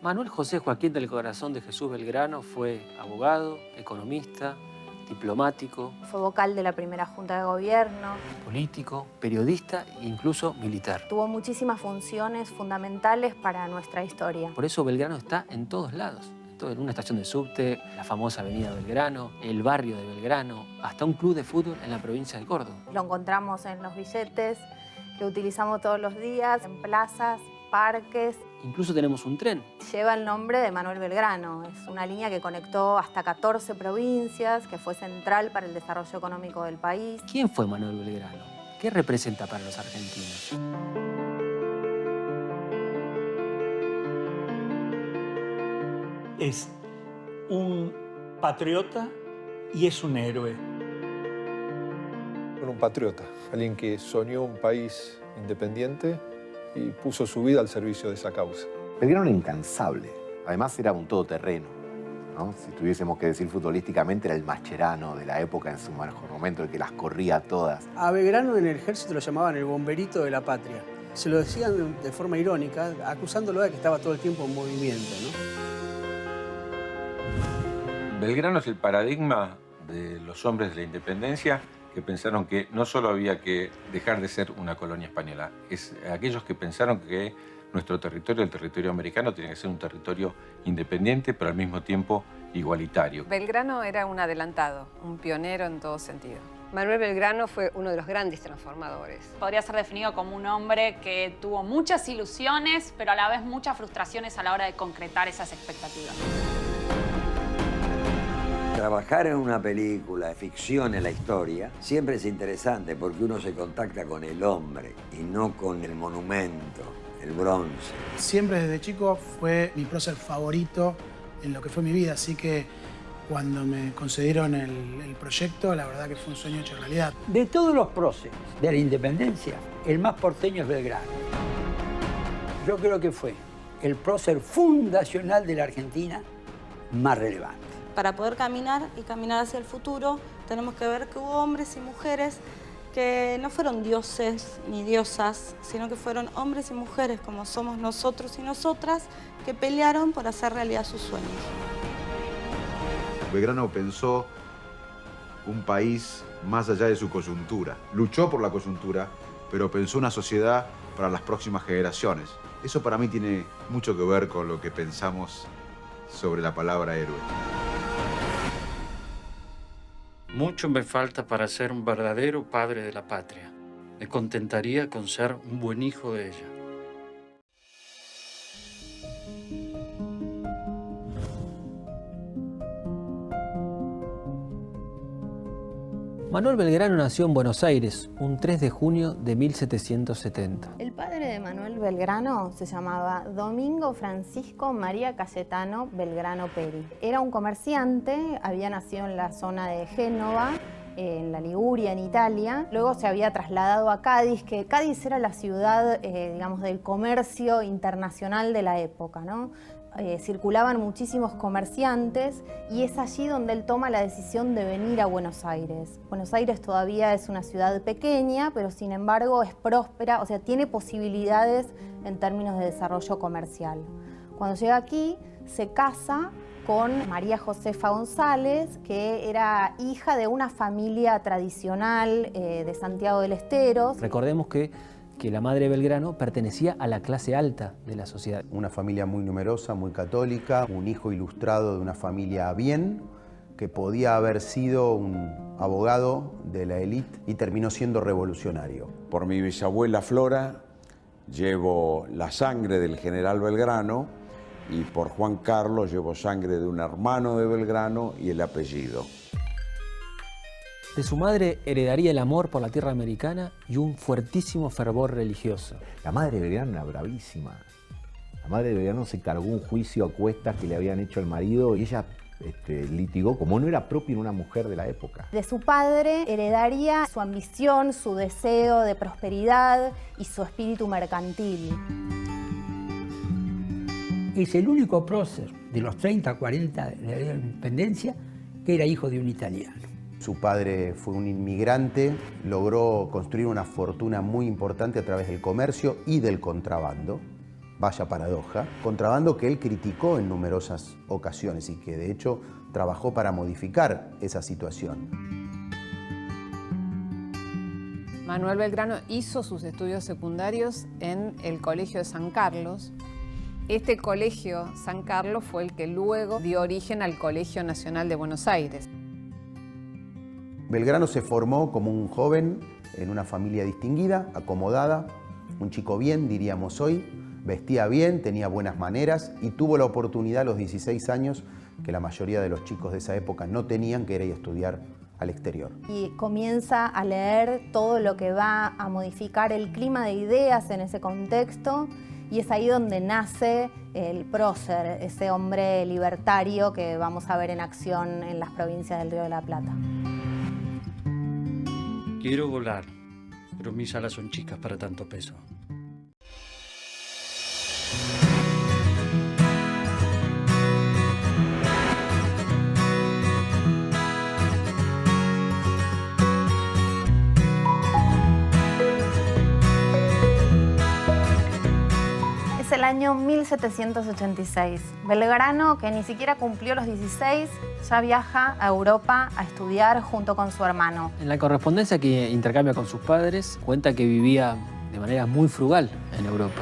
Manuel José Joaquín del Corazón de Jesús Belgrano fue abogado, economista, diplomático. Fue vocal de la primera Junta de Gobierno. Político, periodista e incluso militar. Tuvo muchísimas funciones fundamentales para nuestra historia. Por eso Belgrano está en todos lados. En una estación de subte, la famosa avenida Belgrano, el barrio de Belgrano, hasta un club de fútbol en la provincia de Córdoba. Lo encontramos en los billetes que utilizamos todos los días, en plazas, parques. Incluso tenemos un tren. Lleva el nombre de Manuel Belgrano. Es una línea que conectó hasta 14 provincias, que fue central para el desarrollo económico del país. ¿Quién fue Manuel Belgrano? ¿Qué representa para los argentinos? Es un patriota y es un héroe. Un patriota, alguien que soñó un país independiente y puso su vida al servicio de esa causa. Belgrano era incansable, además era un todoterreno, ¿no? Si tuviésemos que decir futbolísticamente, era el Mascherano de la época en su mejor momento, el que las corría todas. A Belgrano en el ejército lo llamaban el bomberito de la patria. Se lo decían de forma irónica, acusándolo de que estaba todo el tiempo en movimiento, ¿no? Belgrano es el paradigma de los hombres de la independencia que pensaron que no solo había que dejar de ser una colonia española, es aquellos que pensaron que nuestro territorio, el territorio americano, tiene que ser un territorio independiente, pero al mismo tiempo igualitario. Belgrano era un adelantado, un pionero en todo sentido. Manuel Belgrano fue uno de los grandes transformadores. Podría ser definido como un hombre que tuvo muchas ilusiones, pero a la vez muchas frustraciones a la hora de concretar esas expectativas. Trabajar en una película de ficción en la historia siempre es interesante porque uno se contacta con el hombre y no con el monumento, el bronce. Siempre desde chico fue mi prócer favorito en lo que fue mi vida, así que cuando me concedieron el proyecto, la verdad que fue un sueño hecho realidad. De todos los próceres de la independencia, el más porteño es Belgrano. Yo creo que fue el prócer fundacional de la Argentina más relevante. Para poder caminar y caminar hacia el futuro, tenemos que ver que hubo hombres y mujeres que no fueron dioses ni diosas, sino que fueron hombres y mujeres como somos nosotros y nosotras, que pelearon por hacer realidad sus sueños. Belgrano pensó un país más allá de su coyuntura. Luchó por la coyuntura, pero pensó una sociedad para las próximas generaciones. Eso para mí tiene mucho que ver con lo que pensamos sobre la palabra héroe. Mucho me falta para ser un verdadero padre de la patria. Me contentaría con ser un buen hijo de ella. Manuel Belgrano nació en Buenos Aires un 3 de junio de 1770. El padre de Manuel Belgrano se llamaba Domingo Francisco María Cayetano Belgrano Peri. Era un comerciante, había nacido en la zona de Génova, en la Liguria, en Italia. Luego se había trasladado a Cádiz, que Cádiz era la ciudad, digamos, del comercio internacional de la época, ¿no? Circulaban muchísimos comerciantes y es allí donde él toma la decisión de venir a Buenos Aires. Buenos Aires todavía es una ciudad pequeña, pero sin embargo es próspera, o sea, tiene posibilidades en términos de desarrollo comercial. Cuando llega aquí, se casa con María Josefa González, que era hija de una familia tradicional de Santiago del Estero. Recordemos que la madre de Belgrano pertenecía a la clase alta de la sociedad. Una familia muy numerosa, muy católica, un hijo ilustrado de una familia bien, que podía haber sido un abogado de la élite y terminó siendo revolucionario. Por mi bisabuela Flora llevo la sangre del general Belgrano y por Juan Carlos llevo sangre de un hermano de Belgrano y el apellido. De su madre heredaría el amor por la tierra americana y un fuertísimo fervor religioso. La madre de Belgrano era bravísima. La madre de Belgrano se cargó un juicio a cuestas que le habían hecho al marido y ella litigó como no era propio en una mujer de la época. De su padre heredaría su ambición, su deseo de prosperidad y su espíritu mercantil. Es el único prócer de los 30, 40 de la independencia que era hijo de un italiano. Su padre fue un inmigrante, logró construir una fortuna muy importante a través del comercio y del contrabando. vaya paradoja, contrabando que él criticó en numerosas ocasiones y que de hecho trabajó para modificar esa situación. Manuel Belgrano hizo sus estudios secundarios en el Colegio de San Carlos. Este Colegio San Carlos fue el que luego dio origen al Colegio Nacional de Buenos Aires. Belgrano se formó como un joven en una familia distinguida, acomodada, un chico bien, diríamos hoy, vestía bien, tenía buenas maneras y tuvo la oportunidad a los 16 años, que la mayoría de los chicos de esa época no tenían, que era ir a estudiar al exterior. Y comienza a leer todo lo que va a modificar el clima de ideas en ese contexto, y es ahí donde nace el prócer, ese hombre libertario que vamos a ver en acción en las provincias del Río de la Plata. Quiero volar, pero mis alas son chicas para tanto peso. Es el año 1786. Belgrano, que ni siquiera cumplió los 16, ya viaja a Europa a estudiar junto con su hermano. En la correspondencia que intercambia con sus padres, cuenta que vivía de manera muy frugal en Europa.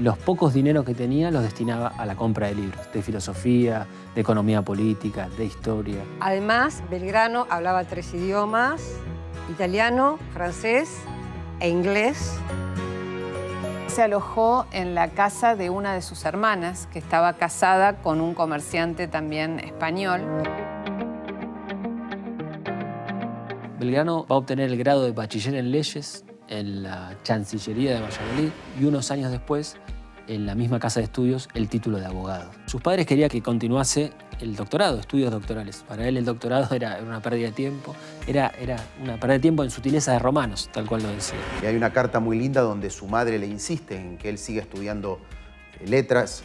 Los pocos dineros que tenía los destinaba a la compra de libros, de filosofía, de economía política, de historia. Además, Belgrano hablaba 3 idiomas: italiano, francés e inglés. Se alojó en la casa de una de sus hermanas, que estaba casada con un comerciante también español. Belgrano va a obtener el grado de bachiller en leyes en la Chancillería de Valladolid y unos años después, en la misma casa de estudios, el título de abogado. Sus padres querían que continuase el doctorado, estudios doctorales. Para él el doctorado era una pérdida de tiempo, era una pérdida de tiempo en sutileza de romanos, tal cual lo decía. Y hay una carta muy linda donde su madre le insiste en que él siga estudiando letras,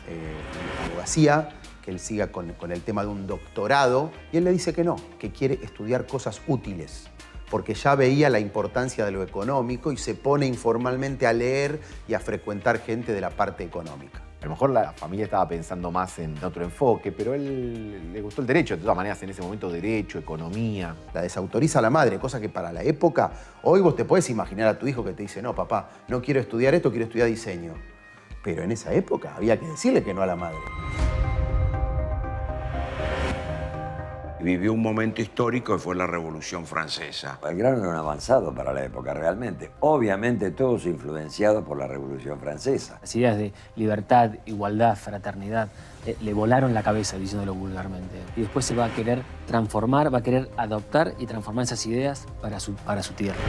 abogacía, que él siga con el tema de un doctorado, y él le dice que no, que quiere estudiar cosas útiles, porque ya veía la importancia de lo económico y se pone informalmente a leer y a frecuentar gente de la parte económica. A lo mejor la familia estaba pensando más en otro enfoque, pero a él le gustó el derecho. De todas maneras, en ese momento, derecho, economía. La desautoriza a la madre, cosa que para la época, hoy vos te podés imaginar a tu hijo que te dice, no, papá, no quiero estudiar esto, quiero estudiar diseño. Pero en esa época había que decirle que no a la madre. Vivió un momento histórico que fue la Revolución Francesa. Belgrano era un avanzado para la época, realmente. Obviamente todos influenciados por la Revolución Francesa. Las ideas de libertad, igualdad, fraternidad, le volaron la cabeza, diciéndolo vulgarmente. Y después se va a querer transformar, va a querer adoptar y transformar esas ideas para su tierra.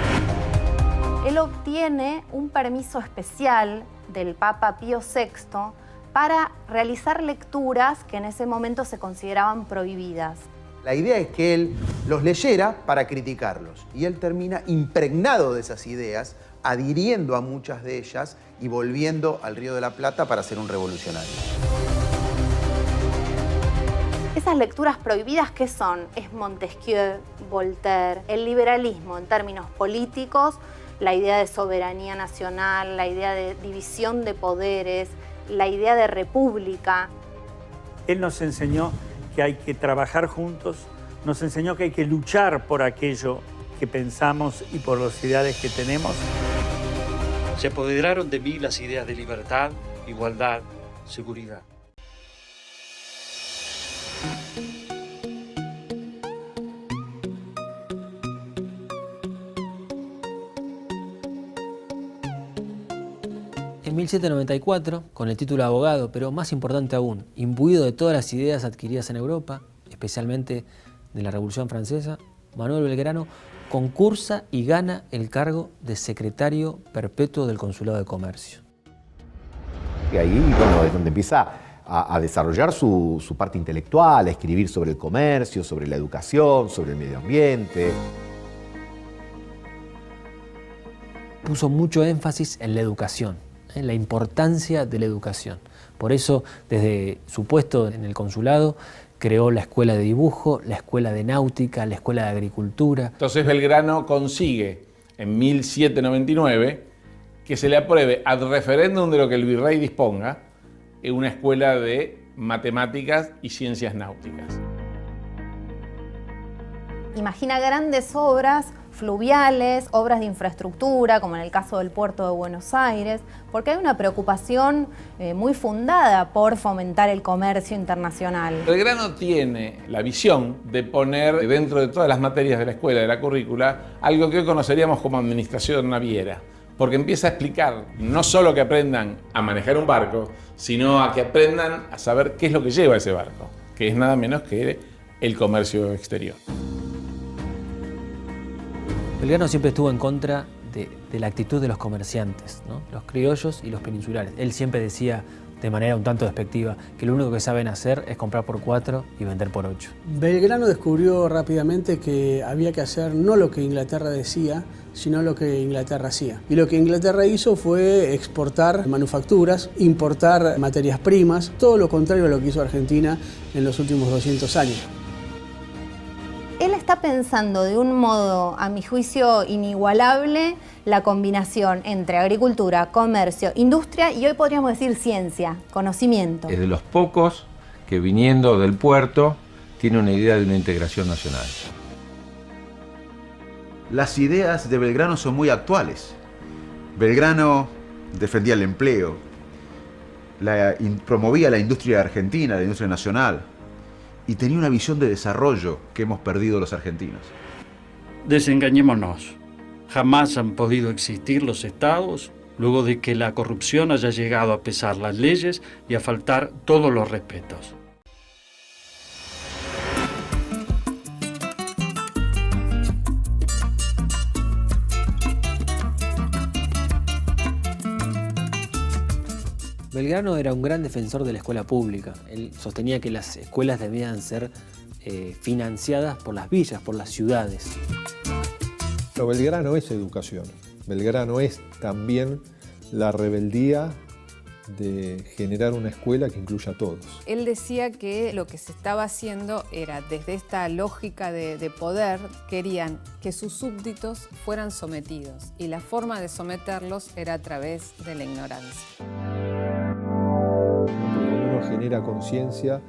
Él obtiene un permiso especial del Papa Pío VI para realizar lecturas que en ese momento se consideraban prohibidas. La idea es que él los leyera para criticarlos y él termina impregnado de esas ideas, adhiriendo a muchas de ellas y volviendo al Río de la Plata para ser un revolucionario. Esas lecturas prohibidas, ¿qué son? Es Montesquieu, Voltaire, el liberalismo en términos políticos, la idea de soberanía nacional, la idea de división de poderes, la idea de república. Él nos enseñó que hay que trabajar juntos, nos enseñó que hay que luchar por aquello que pensamos y por las ideales que tenemos. Se apoderaron de mí las ideas de libertad, igualdad, seguridad. En 1794, con el título de abogado, pero más importante aún, imbuido de todas las ideas adquiridas en Europa, especialmente de la Revolución Francesa, Manuel Belgrano concursa y gana el cargo de secretario perpetuo del Consulado de Comercio. Y ahí, bueno, es donde empieza a desarrollar su parte intelectual, a escribir sobre el comercio, sobre la educación, sobre el medio ambiente. Puso mucho énfasis en la educación, en la importancia de la educación. Por eso, desde su puesto en el consulado, creó la escuela de dibujo, la escuela de náutica, la escuela de agricultura. Entonces Belgrano consigue en 1799 que se le apruebe ad referéndum de lo que el virrey disponga una escuela de matemáticas y ciencias náuticas. Imagina grandes obras fluviales, obras de infraestructura, como en el caso del puerto de Buenos Aires, porque hay una preocupación muy fundada por fomentar el comercio internacional. Belgrano tiene la visión de poner dentro de todas las materias de la escuela, de la currícula, algo que hoy conoceríamos como administración naviera, porque empieza a explicar no solo que aprendan a manejar un barco, sino a que aprendan a saber qué es lo que lleva ese barco, que es nada menos que el comercio exterior. Belgrano siempre estuvo en contra de la actitud de los comerciantes, ¿no? Los criollos y los peninsulares. Él siempre decía, de manera un tanto despectiva, que lo único que saben hacer es comprar por 4 y vender por 8. Belgrano descubrió rápidamente que había que hacer no lo que Inglaterra decía, sino lo que Inglaterra hacía. Y lo que Inglaterra hizo fue exportar manufacturas, importar materias primas, todo lo contrario a lo que hizo Argentina en los últimos 200 años. Él está pensando de un modo, a mi juicio, inigualable, la combinación entre agricultura, comercio, industria y hoy podríamos decir ciencia, conocimiento. Es de los pocos que viniendo del puerto tiene una idea de una integración nacional. Las ideas de Belgrano son muy actuales. Belgrano defendía el empleo, promovía la industria argentina, la industria nacional, y tenía una visión de desarrollo que hemos perdido los argentinos. Desengañémonos. Jamás han podido existir los estados luego de que la corrupción haya llegado a pesar las leyes y a faltar todos los respetos. Belgrano era un gran defensor de la escuela pública. Él sostenía que las escuelas debían ser financiadas por las villas, por las ciudades. Pero Belgrano es educación. Belgrano es también la rebeldía de generar una escuela que incluya a todos. Él decía que lo que se estaba haciendo era, desde esta lógica de poder, querían que sus súbditos fueran sometidos y la forma de someterlos era a través de la ignorancia. Cuando uno genera conciencia,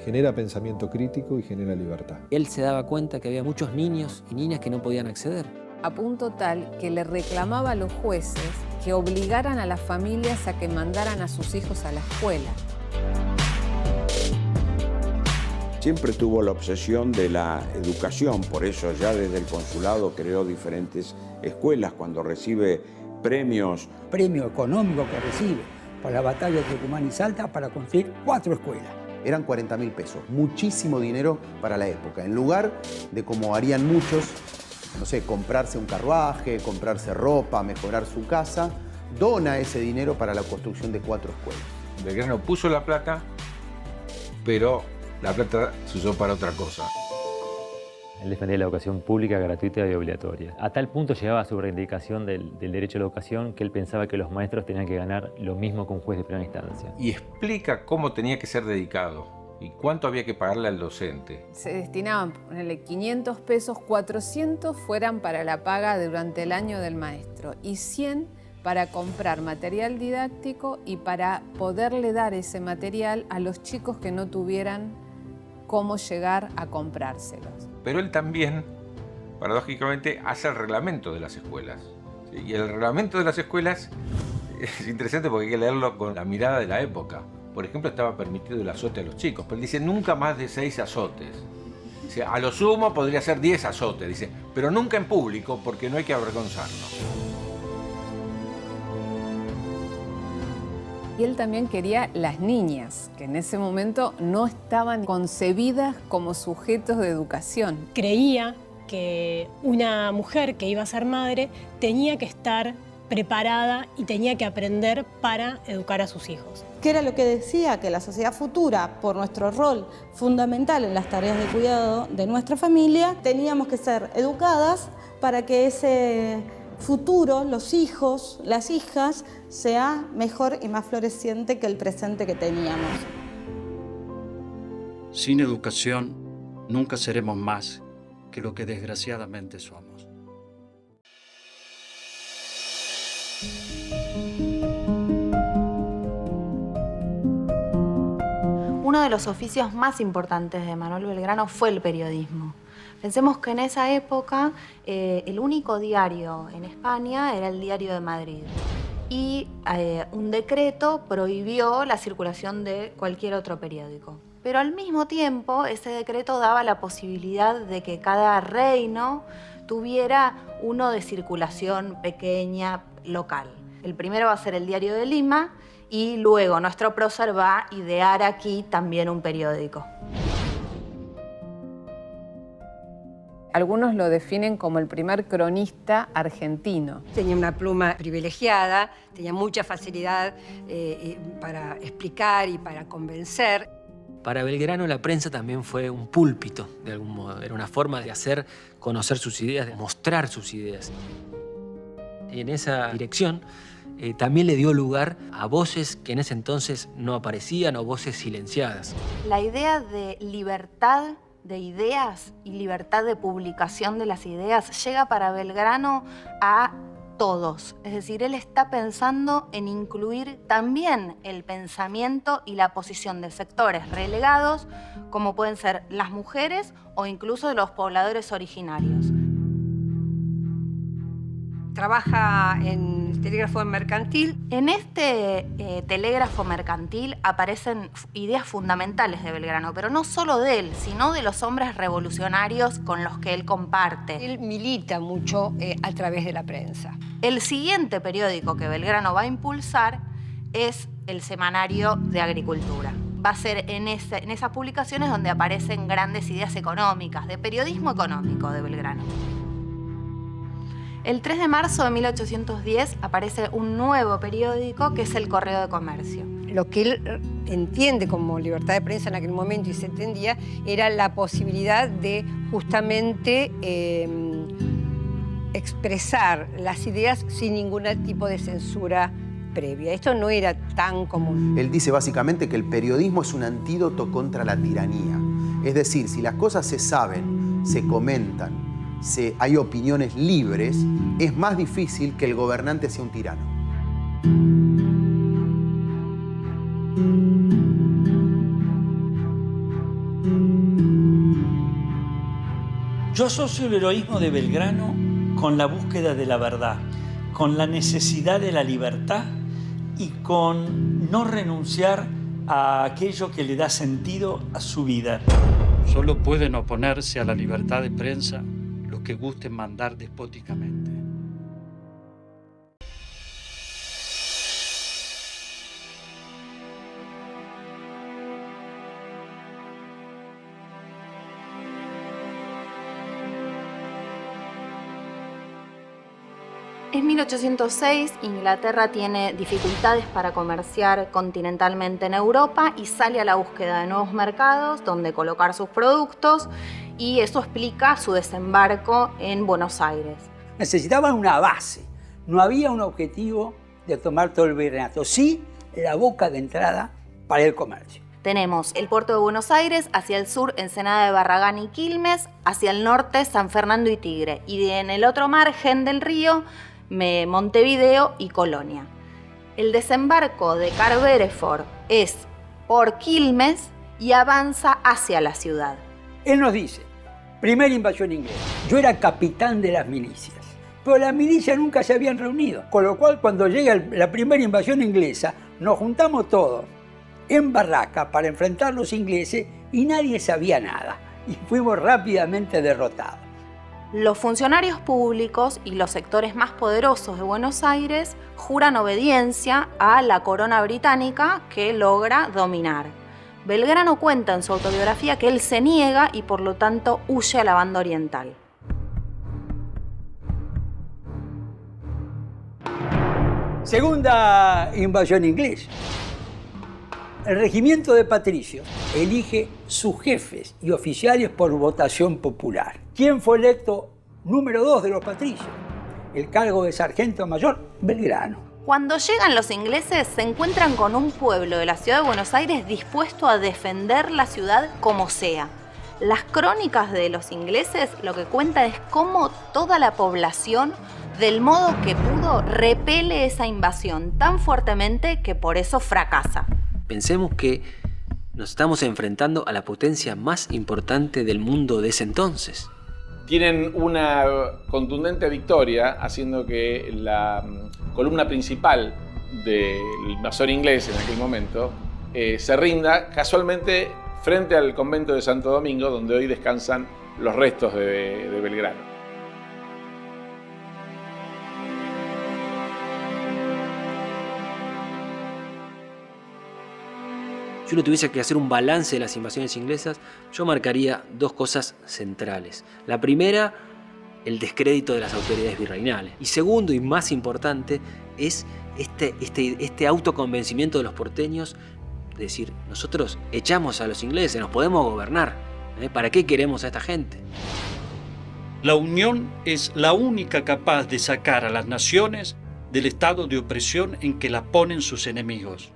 genera pensamiento crítico y genera libertad. Él se daba cuenta que había muchos niños y niñas que no podían acceder. A punto tal que le reclamaba a los jueces que obligaran a las familias a que mandaran a sus hijos a la escuela. Siempre tuvo la obsesión de la educación, por eso ya desde el consulado creó diferentes escuelas. Cuando recibe premios. Premio económico que recibe por la batalla de Tucumán y Salta para construir 4 escuelas. Eran 40.000 pesos, muchísimo dinero para la época. En lugar de, como harían muchos, no sé, comprarse un carruaje, comprarse ropa, mejorar su casa, dona ese dinero para la construcción de 4 escuelas. Belgrano puso la plata, pero la plata se usó para otra cosa. Él defendía la educación pública, gratuita y obligatoria. A tal punto llegaba su reivindicación del derecho a la educación que él pensaba que los maestros tenían que ganar lo mismo que un juez de primera instancia. Y explica cómo tenía que ser dedicado y cuánto había que pagarle al docente. Se destinaban, ponele 500 pesos, 400 fueran para la paga durante el año del maestro y 100 para comprar material didáctico y para poderle dar ese material a los chicos que no tuvieran cómo llegar a comprárselos. Pero él también, paradójicamente, hace el reglamento de las escuelas. ¿Sí? Y el reglamento de las escuelas es interesante porque hay que leerlo con la mirada de la época. Por ejemplo, estaba permitido el azote a los chicos, pero él dice nunca más de 6 azotes. Dice, a lo sumo podría ser 10 azotes, dice, pero nunca en público porque no hay que avergonzarnos. Y él también quería las niñas, que en ese momento no estaban concebidas como sujetos de educación. Creía que una mujer que iba a ser madre tenía que estar preparada y tenía que aprender para educar a sus hijos. Que era lo que decía que la sociedad futura, por nuestro rol fundamental en las tareas de cuidado de nuestra familia, teníamos que ser educadas para que ese futuro, los hijos, las hijas, sea mejor y más floreciente que el presente que teníamos. Sin educación, nunca seremos más que lo que desgraciadamente somos. uno de los oficios más importantes de Manuel Belgrano fue el periodismo. Pensemos que en esa época el único diario en España era el Diario de Madrid. Y un decreto prohibió la circulación de cualquier otro periódico. Pero al mismo tiempo, ese decreto daba la posibilidad de que cada reino tuviera uno de circulación pequeña, local. El primero va a ser el Diario de Lima y luego nuestro prócer va a idear aquí también un periódico. Algunos lo definen como el primer cronista argentino. Tenía una pluma privilegiada, tenía mucha facilidad para explicar y para convencer. Para Belgrano la prensa también fue un púlpito, de algún modo. Era una forma de hacer conocer sus ideas, de mostrar sus ideas. Y en esa dirección también le dio lugar a voces que en ese entonces no aparecían o voces silenciadas. La idea de libertad de ideas y libertad de publicación de las ideas llega para Belgrano a todos. Es decir, él está pensando en incluir también el pensamiento y la posición de sectores relegados, como pueden ser las mujeres o incluso de los pobladores originarios. Trabaja en telégrafo mercantil. En este telégrafo mercantil aparecen ideas fundamentales de Belgrano, pero no solo de él, sino de los hombres revolucionarios con los que él comparte. Él milita mucho a través de la prensa. El siguiente periódico que Belgrano va a impulsar es el Semanario de Agricultura. Va a ser en esas publicaciones donde aparecen grandes ideas económicas, de periodismo económico de Belgrano. El 3 de marzo de 1810 aparece un nuevo periódico que es el Correo de Comercio. Lo que él entiende como libertad de prensa en aquel momento y se entendía era la posibilidad de justamente expresar las ideas sin ningún tipo de censura previa. Esto no era tan común. Él dice básicamente que el periodismo es un antídoto contra la tiranía. Es decir, si las cosas se saben, se comentan, hay opiniones libres, es más difícil que el gobernante sea un tirano. Yo asocio el heroísmo de Belgrano con la búsqueda de la verdad, con la necesidad de la libertad y con no renunciar a aquello que le da sentido a su vida. Solo pueden oponerse a la libertad de prensa los que gusten mandar despóticamente. Es 1806, Inglaterra tiene dificultades para comerciar continentalmente en Europa y sale a la búsqueda de nuevos mercados donde colocar sus productos, y eso explica su desembarco en Buenos Aires. Necesitaban una base, no había un objetivo de tomar todo el virreinato, sí la boca de entrada para el comercio. Tenemos el puerto de Buenos Aires, hacia el sur Ensenada de Barragán y Quilmes, hacia el norte San Fernando y Tigre, y en el otro margen del río Montevideo y Colonia. El desembarco de Carvereford es por Quilmes y avanza hacia la ciudad. Él nos dice, primera invasión inglesa. Yo era capitán de las milicias, pero las milicias nunca se habían reunido. Con lo cual, cuando llega la primera invasión inglesa, nos juntamos todos en barraca para enfrentar a los ingleses y nadie sabía nada. Y fuimos rápidamente derrotados. Los funcionarios públicos y los sectores más poderosos de Buenos Aires juran obediencia a la corona británica que logra dominar. Belgrano cuenta en su autobiografía que él se niega y por lo tanto huye a la banda oriental. Segunda invasión inglesa. El regimiento de patricios elige sus jefes y oficiales por votación popular. ¿Quién fue electo número 2 de los patricios? El cargo de sargento mayor, Belgrano. Cuando llegan los ingleses, se encuentran con un pueblo de la ciudad de Buenos Aires dispuesto a defender la ciudad como sea. Las crónicas de los ingleses lo que cuentan es cómo toda la población, del modo que pudo, repele esa invasión tan fuertemente que por eso fracasa. Pensemos que Nos estamos enfrentando a la potencia más importante del mundo de ese entonces. Tienen una contundente victoria, haciendo que la columna principal del invasor inglés en aquel momento se rinda casualmente frente al convento de Santo Domingo, donde hoy descansan los restos de Belgrano. Si uno tuviese que hacer un balance de las invasiones inglesas, yo marcaría dos cosas centrales. La primera, el descrédito de las autoridades virreinales. Y segundo, y más importante, es este autoconvencimiento de los porteños de decir, nosotros echamos a los ingleses, nos podemos gobernar. ¿Para qué queremos a esta gente? La unión es la única capaz de sacar a las naciones del estado de opresión en que la ponen sus enemigos.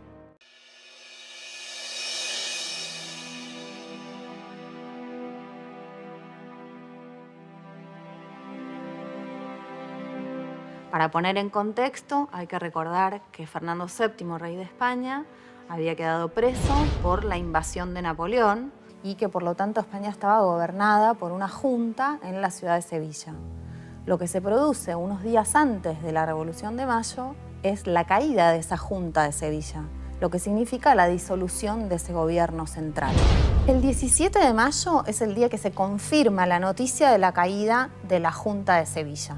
Para poner en contexto, hay que recordar que Fernando VII, rey de España, había quedado preso por la invasión de Napoleón y que por lo tanto España estaba gobernada por una junta en la ciudad de Sevilla. Lo que se produce unos días antes de la Revolución de Mayo es la caída de esa junta de Sevilla, lo que significa la disolución de ese gobierno central. El 17 de mayo es el día que se confirma la noticia de la caída de la junta de Sevilla.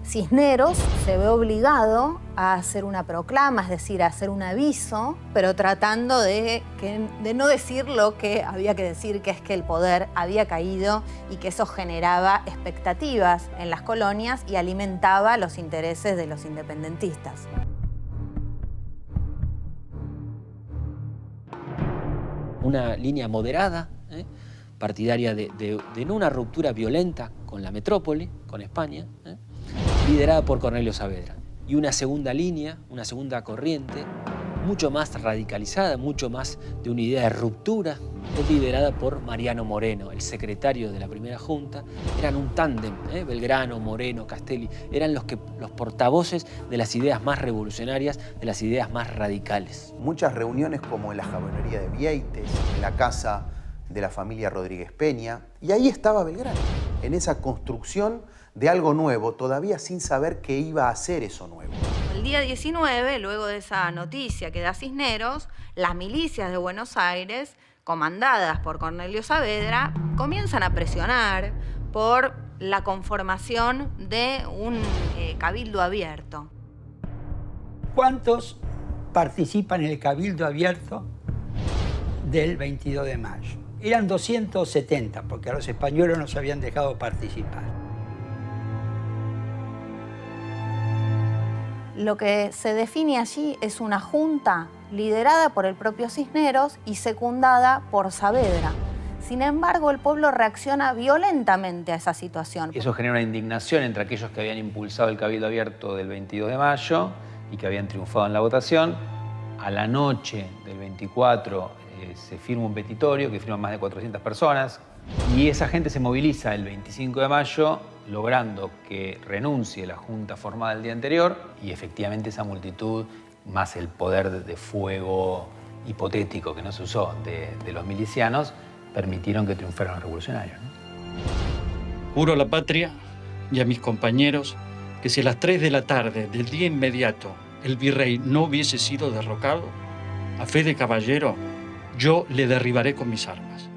Cisneros se ve obligado a hacer una proclama, es decir, a hacer un aviso, pero tratando de no decir lo que había que decir, que es que el poder había caído y que eso generaba expectativas en las colonias y alimentaba los intereses de los independentistas. Una línea moderada, partidaria de no una ruptura violenta con la metrópoli, con España, liderada por Cornelio Saavedra. Y una segunda línea, una segunda corriente, mucho más radicalizada, mucho más de una idea de ruptura, es liderada por Mariano Moreno, el secretario de la primera junta. Eran un tándem, Belgrano, Moreno, Castelli, eran los portavoces de las ideas más revolucionarias, de las ideas más radicales. Muchas reuniones como en la jabonería de Vieites, en la casa de la familia Rodríguez Peña, y ahí estaba Belgrano, en esa construcción de algo nuevo, todavía sin saber qué iba a hacer eso nuevo. El día 19, luego de esa noticia que da Cisneros, las milicias de Buenos Aires, comandadas por Cornelio Saavedra, comienzan a presionar por la conformación de un cabildo abierto. ¿Cuántos participan en el cabildo abierto del 22 de mayo? Eran 270, porque a los españoles no se habían dejado participar. Lo que se define allí es una junta liderada por el propio Cisneros y secundada por Saavedra. Sin embargo, el pueblo reacciona violentamente a esa situación. Eso genera una indignación entre aquellos que habían impulsado el Cabildo Abierto del 22 de mayo y que habían triunfado en la votación. A la noche del 24 se firma un petitorio que firman más de 400 personas y esa gente se moviliza el 25 de mayo logrando que renuncie la junta formada el día anterior y efectivamente esa multitud, más el poder de fuego hipotético que no se usó de los milicianos, permitieron que triunfaran los revolucionarios, ¿no? Juro a la patria y a mis compañeros que si a las 3 de la tarde del día inmediato el virrey no hubiese sido derrocado, a fe de caballero, yo le derribaré con mis armas.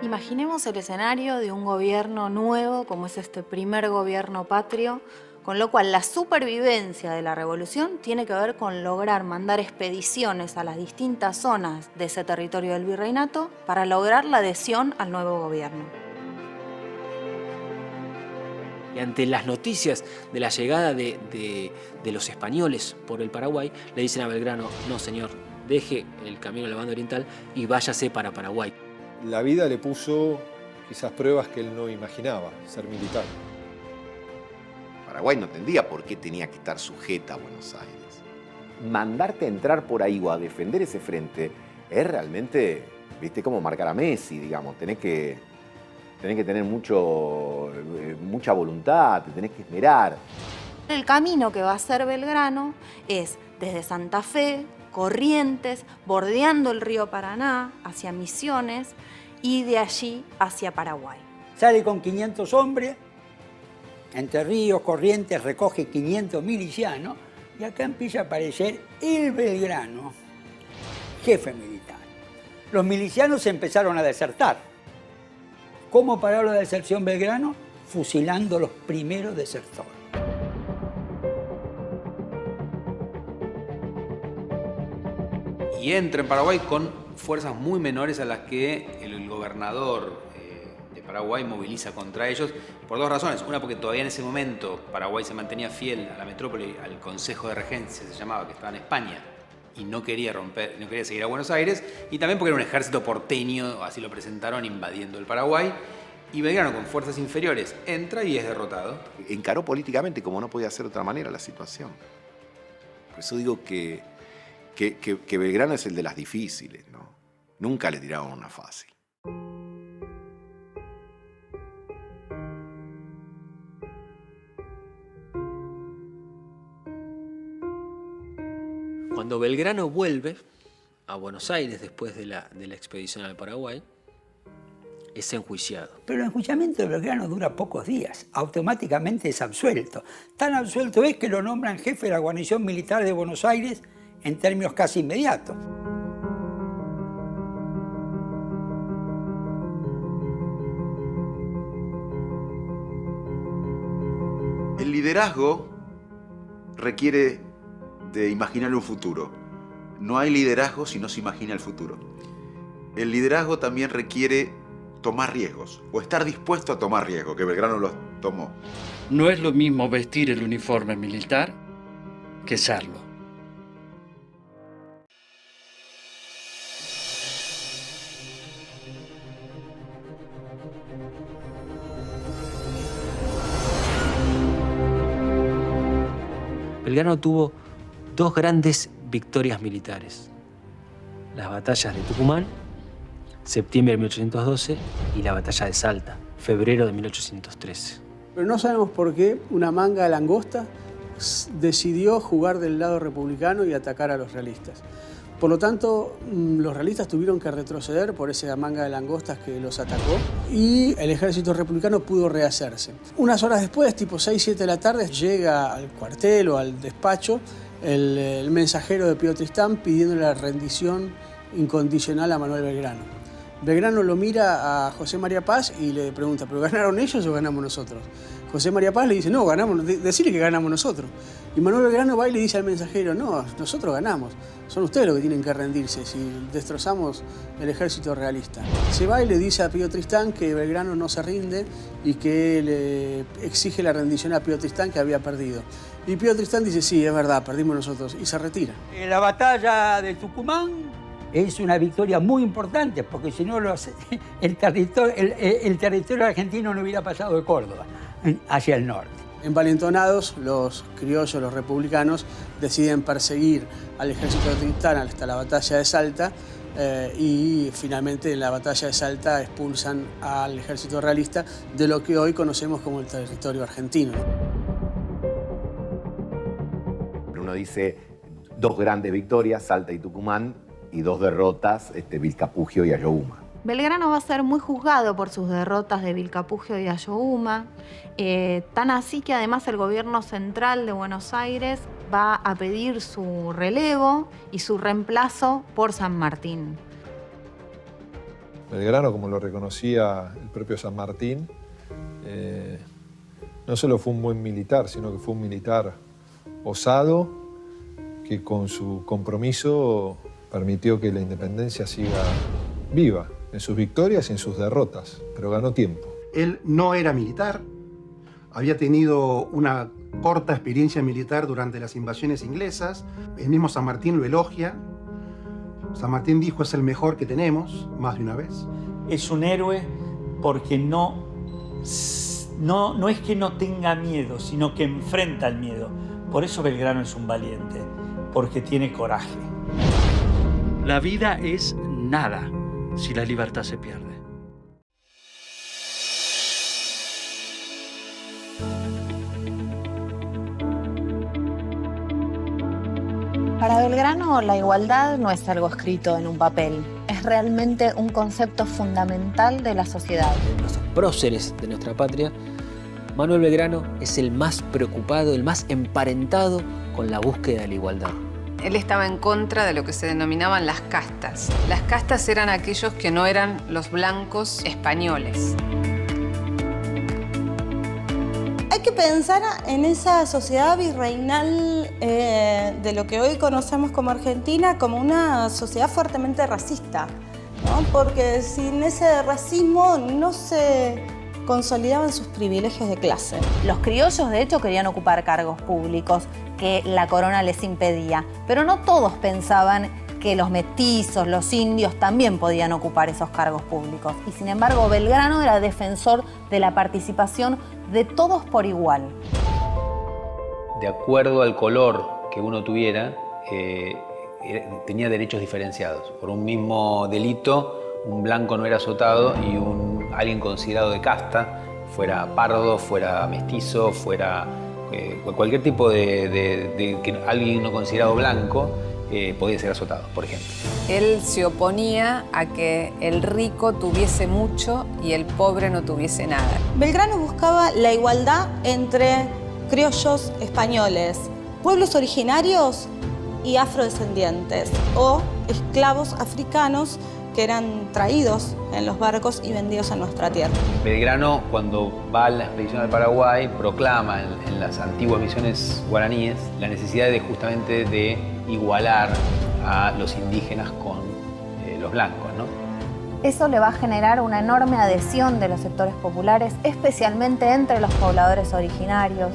Imaginemos el escenario de un gobierno nuevo, como es este primer gobierno patrio, con lo cual la supervivencia de la revolución tiene que ver con lograr mandar expediciones a las distintas zonas de ese territorio del virreinato para lograr la adhesión al nuevo gobierno. Y ante las noticias de la llegada de los españoles por el Paraguay, le dicen a Belgrano, no señor, deje el camino a la banda oriental y váyase para Paraguay. La vida le puso quizás pruebas que él no imaginaba, ser militar. Paraguay no tendría por qué tenía que estar sujeta a Buenos Aires. Mandarte a entrar por ahí o a defender ese frente es realmente, viste, como marcar a Messi, digamos. Tenés que tenés que tener mucha voluntad, te tenés que esmerar. El camino que va a hacer Belgrano es desde Santa Fe, Corrientes, bordeando el río Paraná hacia Misiones y de allí hacia Paraguay. Sale con 500 hombres, Entre Ríos, Corrientes, recoge 500 milicianos y acá empieza a aparecer el Belgrano, jefe militar. Los milicianos empezaron a desertar. ¿Cómo paró la deserción Belgrano? Fusilando los primeros desertores. Y entra en Paraguay con fuerzas muy menores a las que el gobernador de Paraguay moviliza contra ellos por dos razones. Una, porque todavía en ese momento Paraguay se mantenía fiel a la metrópoli, al Consejo de Regencia se llamaba, que estaba en España, y no quería seguir a Buenos Aires, y también porque era un ejército porteño, así lo presentaron, invadiendo el Paraguay. Y Belgrano, con fuerzas inferiores, entra y es derrotado. Encaró políticamente, como no podía ser de otra manera, la situación. Por eso digo que Belgrano es el de las difíciles, ¿no? Nunca le tiraban una fácil. Cuando Belgrano vuelve a Buenos Aires después de la expedición al Paraguay, es enjuiciado. Pero el enjuiciamiento de Belgrano dura pocos días. Automáticamente es absuelto. Tan absuelto es que lo nombran jefe de la guarnición militar de Buenos Aires en términos casi inmediatos. El liderazgo requiere de imaginar un futuro. No hay liderazgo si no se imagina el futuro. El liderazgo también requiere tomar riesgos, o estar dispuesto a tomar riesgos, que Belgrano los tomó. No es lo mismo vestir el uniforme militar que serlo. Belgrano tuvo dos grandes victorias militares: las batallas de Tucumán, septiembre de 1812, y la batalla de Salta, febrero de 1813. Pero no sabemos por qué una manga de langosta decidió jugar del lado republicano y atacar a los realistas. Por lo tanto, los realistas tuvieron que retroceder por esa manga de langostas que los atacó y el ejército republicano pudo rehacerse. Unas horas después, tipo 6, 7 de la tarde, llega al cuartel o al despacho el mensajero de Pío Tristán pidiendo la rendición incondicional a Manuel Belgrano. Belgrano lo mira a José María Paz y le pregunta, ¿pero ganaron ellos o ganamos nosotros? José María Paz le dice, no, ganamos, decirle que ganamos nosotros. Y Manuel Belgrano va y le dice al mensajero, no, nosotros ganamos, son ustedes los que tienen que rendirse si destrozamos el ejército realista. Se va y le dice a Pío Tristán que Belgrano no se rinde y que le exige la rendición a Pío Tristán, que había perdido. Y Pío Tristán dice, sí, es verdad, perdimos nosotros, y se retira. La batalla de Tucumán es una victoria muy importante, porque si no el territorio argentino no hubiera pasado de Córdoba hacia el norte. Envalentonados, los criollos, los republicanos, deciden perseguir al ejército de Tristán hasta la batalla de Salta y finalmente en la batalla de Salta expulsan al ejército realista de lo que hoy conocemos como el territorio argentino. Uno dice dos grandes victorias, Salta y Tucumán, y dos derrotas, Vilcapugio y Ayohuma. Belgrano va a ser muy juzgado por sus derrotas de Vilcapugio y Ayohuma, tan así que además el gobierno central de Buenos Aires va a pedir su relevo y su reemplazo por San Martín. Belgrano, como lo reconocía el propio San Martín, no solo fue un buen militar, sino que fue un militar osado que con su compromiso permitió que la independencia siga viva en sus victorias y en sus derrotas, pero ganó tiempo. Él no era militar, había tenido una corta experiencia militar durante las invasiones inglesas. El mismo San Martín lo elogia. San Martín dijo, es el mejor que tenemos, más de una vez. Es un héroe porque no es que no tenga miedo, sino que enfrenta el miedo. Por eso Belgrano es un valiente, porque tiene coraje. La vida es nada si la libertad se pierde. Para Belgrano, la igualdad no es algo escrito en un papel, es realmente un concepto fundamental de la sociedad. Los próceres de nuestra patria, Manuel Belgrano es el más preocupado, el más emparentado con la búsqueda de la igualdad. Él estaba en contra de lo que se denominaban las castas. Las castas eran aquellos que no eran los blancos españoles. Hay que pensar en esa sociedad virreinal de lo que hoy conocemos como Argentina como una sociedad fuertemente racista, ¿no? Porque sin ese racismo no se consolidaban sus privilegios de clase. Los criollos, de hecho, querían ocupar cargos públicos que la corona les impedía, pero no todos pensaban que los mestizos, los indios también podían ocupar esos cargos públicos. Y sin embargo, Belgrano era defensor de la participación de todos por igual. De acuerdo al color que uno tuviera, tenía derechos diferenciados. Por un mismo delito, un blanco no era azotado y alguien considerado de casta, fuera pardo, fuera mestizo, fuera cualquier tipo de que alguien no considerado blanco, podía ser azotado, por ejemplo. Él se oponía a que el rico tuviese mucho y el pobre no tuviese nada. Belgrano buscaba la igualdad entre criollos españoles, pueblos originarios y afrodescendientes, o esclavos africanos que eran traídos en los barcos y vendidos a nuestra tierra. Belgrano, cuando va a la expedición al Paraguay, proclama en las antiguas misiones guaraníes la necesidad de justamente de igualar a los indígenas con los blancos, ¿no? Eso le va a generar una enorme adhesión de los sectores populares, especialmente entre los pobladores originarios.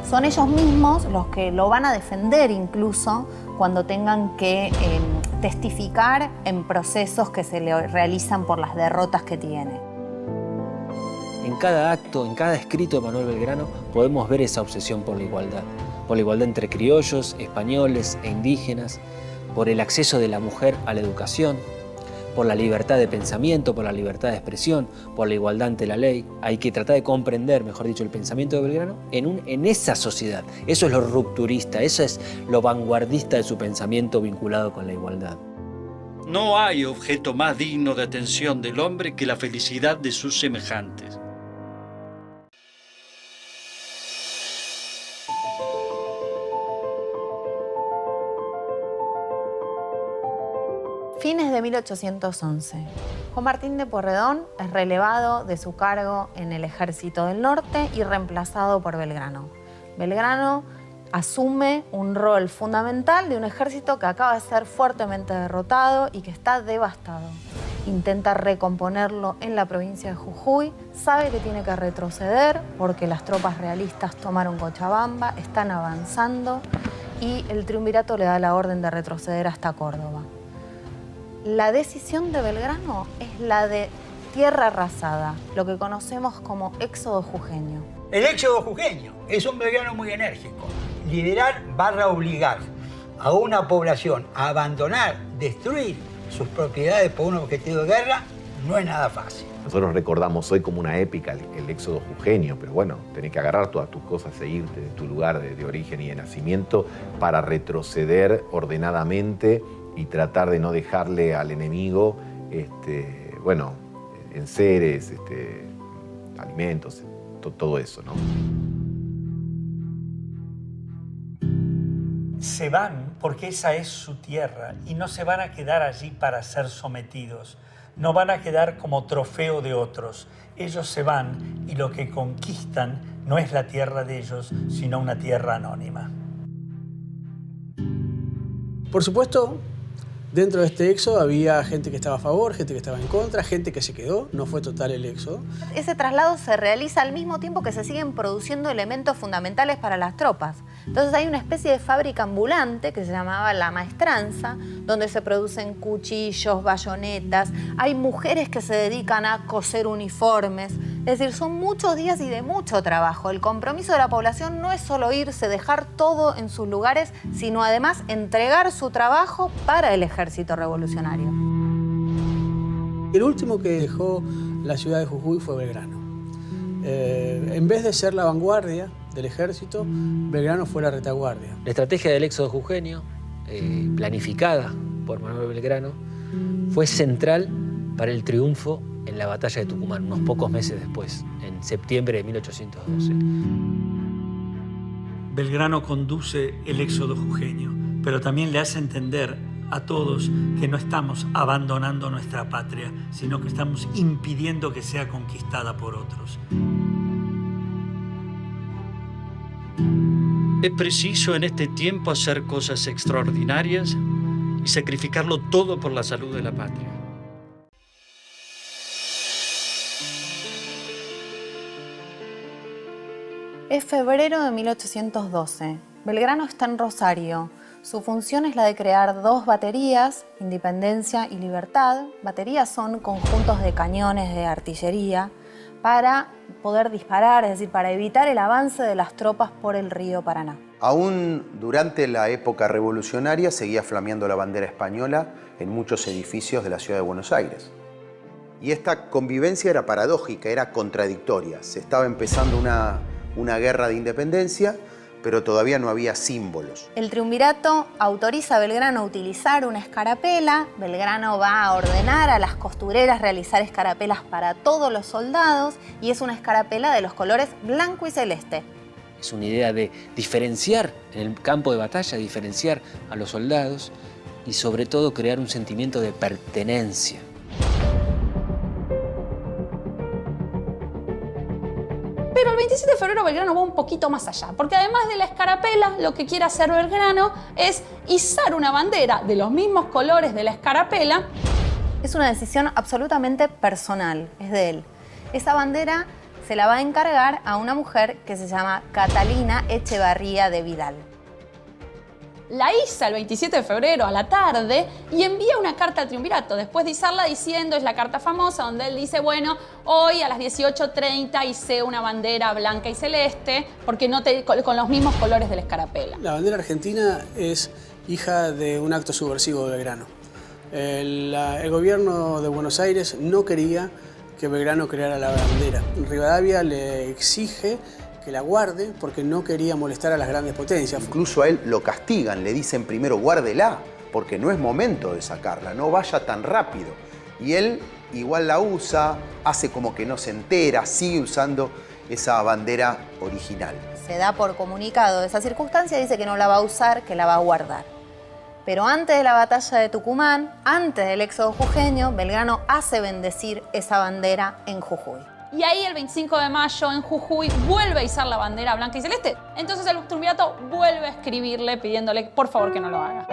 Son ellos mismos los que lo van a defender incluso cuando tengan que testificar en procesos que se le realizan por las derrotas que tiene. En cada acto, en cada escrito de Manuel Belgrano podemos ver esa obsesión por la igualdad entre criollos, españoles e indígenas, por el acceso de la mujer a la educación, por la libertad de pensamiento, por la libertad de expresión, por la igualdad ante la ley. Hay que tratar de comprender, mejor dicho, el pensamiento de Belgrano en esa sociedad. Eso es lo rupturista, eso es lo vanguardista de su pensamiento vinculado con la igualdad. No hay objeto más digno de atención del hombre que la felicidad de sus semejantes. Fines de 1811. Juan Martín de Porredón es relevado de su cargo en el Ejército del Norte y reemplazado por Belgrano. Belgrano asume un rol fundamental de un ejército que acaba de ser fuertemente derrotado y que está devastado. Intenta recomponerlo en la provincia de Jujuy, sabe que tiene que retroceder porque las tropas realistas tomaron Cochabamba, están avanzando y el triunvirato le da la orden de retroceder hasta Córdoba. La decisión de Belgrano es la de tierra arrasada, lo que conocemos como éxodo jujeño. El éxodo jujeño es un Belgrano muy enérgico. Liderar / obligar a una población a abandonar, destruir sus propiedades por un objetivo de guerra no es nada fácil. Nosotros recordamos hoy como una épica el éxodo jujeño, pero bueno, tenés que agarrar todas tus cosas e irte de tu lugar de origen y de nacimiento para retroceder ordenadamente y tratar de no dejarle al enemigo, bueno, enseres, alimentos, todo eso, ¿no? Se van porque esa es su tierra y no se van a quedar allí para ser sometidos. No van a quedar como trofeo de otros. Ellos se van y lo que conquistan no es la tierra de ellos, sino una tierra anónima. Por supuesto, dentro de este éxodo había gente que estaba a favor, gente que estaba en contra, gente que se quedó, no fue total el éxodo. Ese traslado se realiza al mismo tiempo que se siguen produciendo elementos fundamentales para las tropas. Entonces hay una especie de fábrica ambulante que se llamaba La Maestranza, donde se producen cuchillos, bayonetas, hay mujeres que se dedican a coser uniformes. Es decir, son muchos días y de mucho trabajo. El compromiso de la población no es solo irse, dejar todo en sus lugares, sino además entregar su trabajo para el ejército revolucionario. El último que dejó la ciudad de Jujuy fue Belgrano. En vez de ser la vanguardia del ejército, Belgrano fue la retaguardia. La estrategia del éxodo jujeño planificada por Manuel Belgrano, fue central para el triunfo en la batalla de Tucumán, unos pocos meses después, en septiembre de 1812. Belgrano conduce el éxodo jujeño, pero también le hace entender a todos que no estamos abandonando nuestra patria, sino que estamos impidiendo que sea conquistada por otros. Es preciso en este tiempo hacer cosas extraordinarias y sacrificarlo todo por la salud de la patria. Es febrero de 1812. Belgrano está en Rosario. Su función es la de crear dos baterías, Independencia y Libertad. Baterías son conjuntos de cañones de artillería para poder disparar, es decir, para evitar el avance de las tropas por el río Paraná. Aún durante la época revolucionaria seguía flameando la bandera española en muchos edificios de la ciudad de Buenos Aires. Y esta convivencia era paradójica, era contradictoria. Se estaba empezando una guerra de independencia, pero todavía no había símbolos. El triunvirato autoriza a Belgrano a utilizar una escarapela. Belgrano va a ordenar a las costureras realizar escarapelas para todos los soldados y es una escarapela de los colores blanco y celeste. Es una idea de diferenciar en el campo de batalla, diferenciar a los soldados y sobre todo crear un sentimiento de pertenencia. Pero el 27 de febrero Belgrano va un poquito más allá, porque además de la escarapela, lo que quiere hacer Belgrano es izar una bandera de los mismos colores de la escarapela. Es una decisión absolutamente personal, es de él. Esa bandera se la va a encargar a una mujer que se llama Catalina Echevarría de Vidal. La iza el 27 de febrero a la tarde y envía una carta al triunvirato. Después de izarla diciendo, es la carta famosa donde él dice, bueno, hoy a las 18:30 izé una bandera blanca y celeste porque con los mismos colores de la escarapela. La bandera argentina es hija de un acto subversivo de Belgrano. El gobierno de Buenos Aires no quería que Belgrano creara la bandera. Rivadavia le exige que la guarde porque no quería molestar a las grandes potencias. Incluso a él lo castigan, le dicen primero guárdela, porque no es momento de sacarla, no vaya tan rápido. Y él igual la usa, hace como que no se entera, sigue usando esa bandera original. Se da por comunicado de esa circunstancia, dice que no la va a usar, que la va a guardar. Pero antes de la batalla de Tucumán, antes del éxodo jujeño, Belgrano hace bendecir esa bandera en Jujuy. Y ahí el 25 de mayo en Jujuy vuelve a izar la bandera blanca y celeste. Entonces el triunvirato vuelve a escribirle pidiéndole por favor que no lo haga.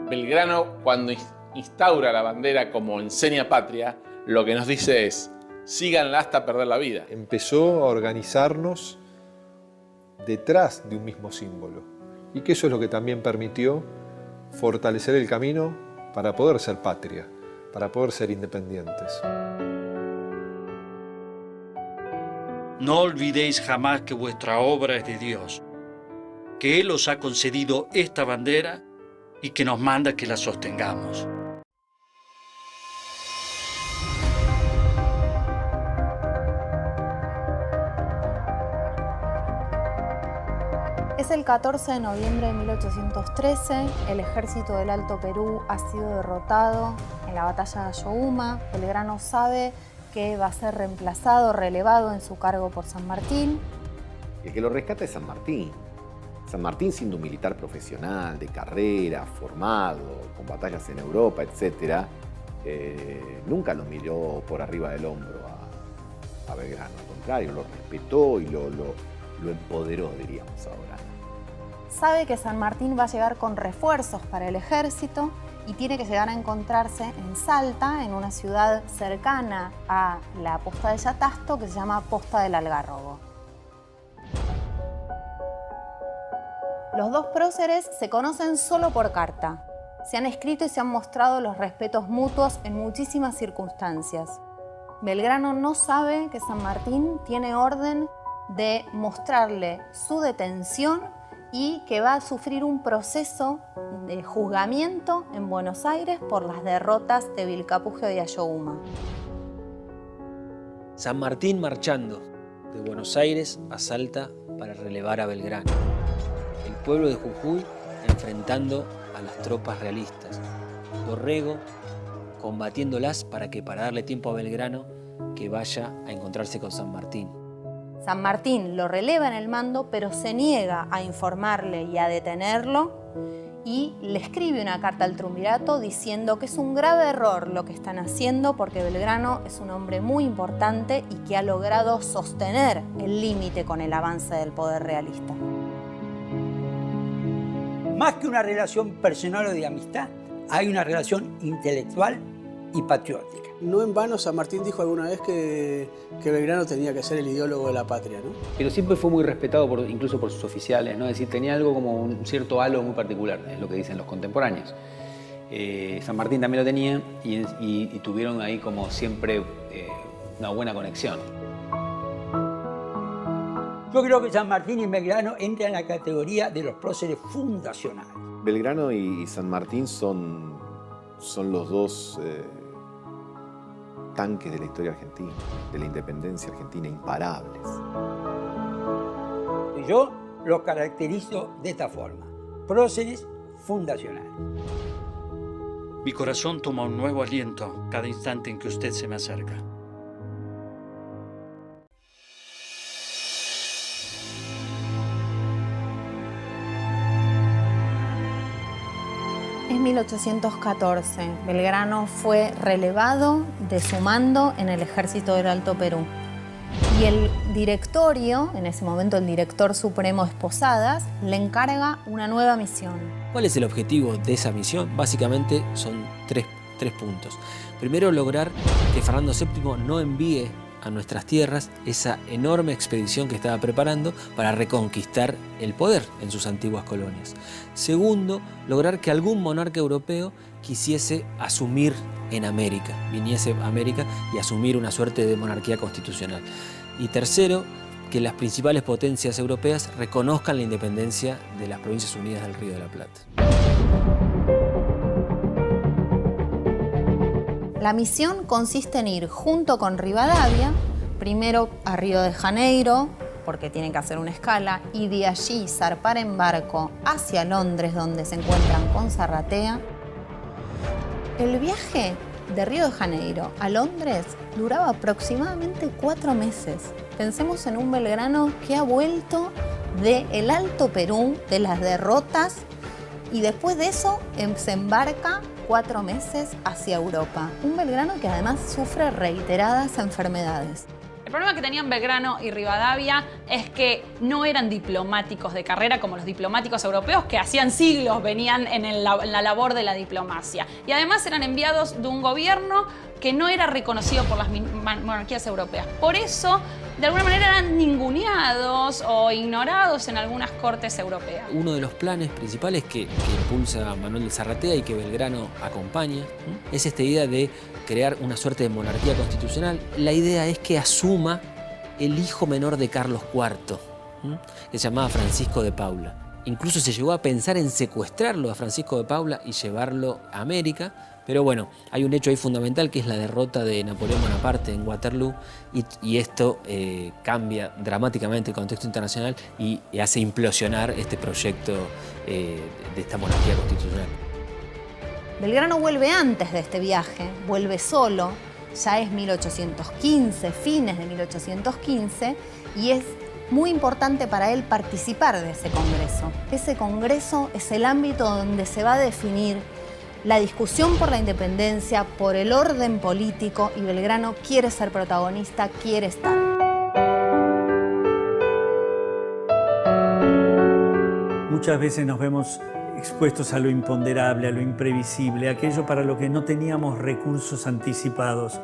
Belgrano, cuando instaura la bandera como enseña patria, lo que nos dice es, síganla hasta perder la vida. Empezó a organizarnos detrás de un mismo símbolo. Y que eso es lo que también permitió fortalecer el camino para poder ser patria, para poder ser independientes. No olvidéis jamás que vuestra obra es de Dios, que Él os ha concedido esta bandera y que nos manda que la sostengamos. Es el 14 de noviembre de 1813, el ejército del Alto Perú ha sido derrotado en la batalla de Ayohuma. Belgrano sabe que va a ser reemplazado, relevado en su cargo por San Martín. El que lo rescata es San Martín. San Martín, siendo un militar profesional, de carrera, formado, con batallas en Europa, etc., nunca lo miró por arriba del hombro a Belgrano. Al contrario, lo respetó y lo empoderó, diríamos ahora. Sabe que San Martín va a llegar con refuerzos para el ejército y tiene que llegar a encontrarse en Salta, en una ciudad cercana a la posta de Yatasto que se llama Posta del Algarrobo. Los dos próceres se conocen solo por carta. Se han escrito y se han mostrado los respetos mutuos en muchísimas circunstancias. Belgrano no sabe que San Martín tiene orden de mostrarle su detención y que va a sufrir un proceso de juzgamiento en Buenos Aires por las derrotas de Vilcapugio y Ayohuma. San Martín marchando de Buenos Aires a Salta para relevar a Belgrano. El pueblo de Jujuy enfrentando a las tropas realistas. Dorrego combatiéndolas para darle tiempo a Belgrano que vaya a encontrarse con San Martín. San Martín lo releva en el mando, pero se niega a informarle y a detenerlo y le escribe una carta al triunvirato diciendo que es un grave error lo que están haciendo porque Belgrano es un hombre muy importante y que ha logrado sostener el límite con el avance del poder realista. Más que una relación personal o de amistad, hay una relación intelectual y patriótica. No en vano San Martín dijo alguna vez que Belgrano tenía que ser el ideólogo de la patria, ¿no? Pero siempre fue muy respetado incluso por sus oficiales, ¿no? Es decir, tenía algo como un cierto halo muy particular, es lo que dicen los contemporáneos. San Martín también lo tenía y tuvieron ahí como siempre una buena conexión. Yo creo que San Martín y Belgrano entran en la categoría de los próceres fundacionales. Belgrano y San Martín son los dos tanques de la historia argentina, de la independencia argentina, imparables. Y yo los caracterizo de esta forma: próceres fundacionales. Mi corazón toma un nuevo aliento cada instante en que usted se me acerca. Es 1814. Belgrano fue relevado de su mando en el ejército del Alto Perú. Y el directorio, en ese momento el director supremo es Posadas, le encarga una nueva misión. ¿Cuál es el objetivo de esa misión? Básicamente son tres puntos. Primero, lograr que Fernando VII no envíe a nuestras tierras esa enorme expedición que estaba preparando para reconquistar el poder en sus antiguas colonias. Segundo, lograr que algún monarca europeo quisiese asumir en América, viniese a América y asumir una suerte de monarquía constitucional. Y tercero, que las principales potencias europeas reconozcan la independencia de las Provincias Unidas del Río de la Plata. La misión consiste en ir junto con Rivadavia, primero a Río de Janeiro, porque tienen que hacer una escala, y de allí zarpar en barco hacia Londres, donde se encuentran con Zarratea. El viaje de Río de Janeiro a Londres duraba aproximadamente 4 meses. Pensemos en un Belgrano que ha vuelto del Alto Perú, de las derrotas, y después de eso se embarca 4 meses hacia Europa. Un Belgrano que además sufre reiteradas enfermedades. El problema que tenían Belgrano y Rivadavia es que no eran diplomáticos de carrera como los diplomáticos europeos que hacían siglos venían en la labor de la diplomacia. Y además eran enviados de un gobierno que no era reconocido por las monarquías europeas. Por eso, de alguna manera, eran ninguneados o ignorados en algunas cortes europeas. Uno de los planes principales que impulsa Manuel de Zarratea y que Belgrano acompaña es esta idea de crear una suerte de monarquía constitucional. La idea es que asuma el hijo menor de Carlos IV, que se llamaba Francisco de Paula. Incluso se llegó a pensar en secuestrarlo a Francisco de Paula y llevarlo a América. Pero bueno, hay un hecho ahí fundamental que es la derrota de Napoleón Bonaparte en Waterloo y esto cambia dramáticamente el contexto internacional y hace implosionar este proyecto de esta monarquía constitucional. Belgrano vuelve antes de este viaje, vuelve solo, ya es 1815, fines de 1815, y es muy importante para él participar de ese congreso. Ese congreso es el ámbito donde se va a definir la discusión por la independencia, por el orden político, y Belgrano quiere ser protagonista, quiere estar. Muchas veces nos vemos expuestos a lo imponderable, a lo imprevisible, a aquello para lo que no teníamos recursos anticipados.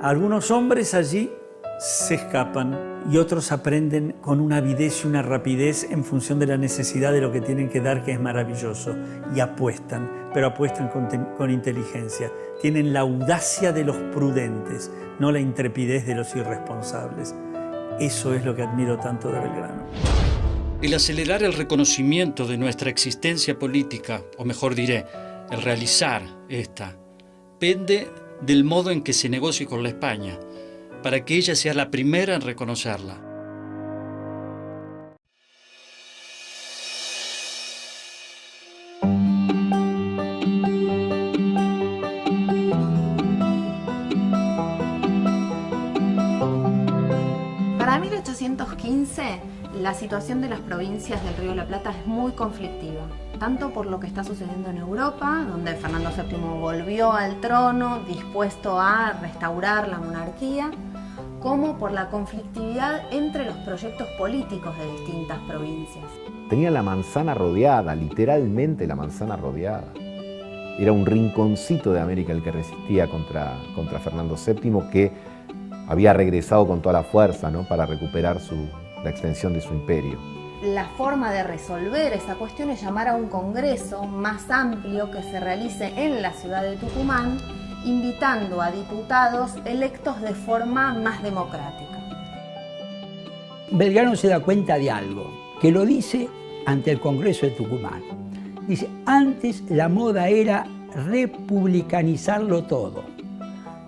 Algunos hombres allí se escapan y otros aprenden con una avidez y una rapidez en función de la necesidad de lo que tienen que dar, que es maravilloso, y apuestan, pero apuestan con inteligencia. Tienen la audacia de los prudentes, no la intrepidez de los irresponsables. Eso es lo que admiro tanto de Belgrano. El acelerar el reconocimiento de nuestra existencia política, o mejor diré, el realizar esta, pende del modo en que se negocie con la España. para que ella sea la primera en reconocerla. Para 1815, la situación de las provincias del Río de la Plata es muy conflictiva, tanto por lo que está sucediendo en Europa, donde Fernando VII volvió al trono dispuesto a restaurar la monarquía, como por la conflictividad entre los proyectos políticos de distintas provincias. Tenía la manzana rodeada, literalmente la manzana rodeada. Era un rinconcito de América el que resistía contra Fernando VII, que había regresado con toda la fuerza, ¿no?, para recuperar la extensión de su imperio. La forma de resolver esa cuestión es llamar a un congreso más amplio que se realice en la ciudad de Tucumán, invitando a diputados electos de forma más democrática. Belgrano se da cuenta de algo, que lo dice ante el Congreso de Tucumán. Dice, antes la moda era republicanizarlo todo,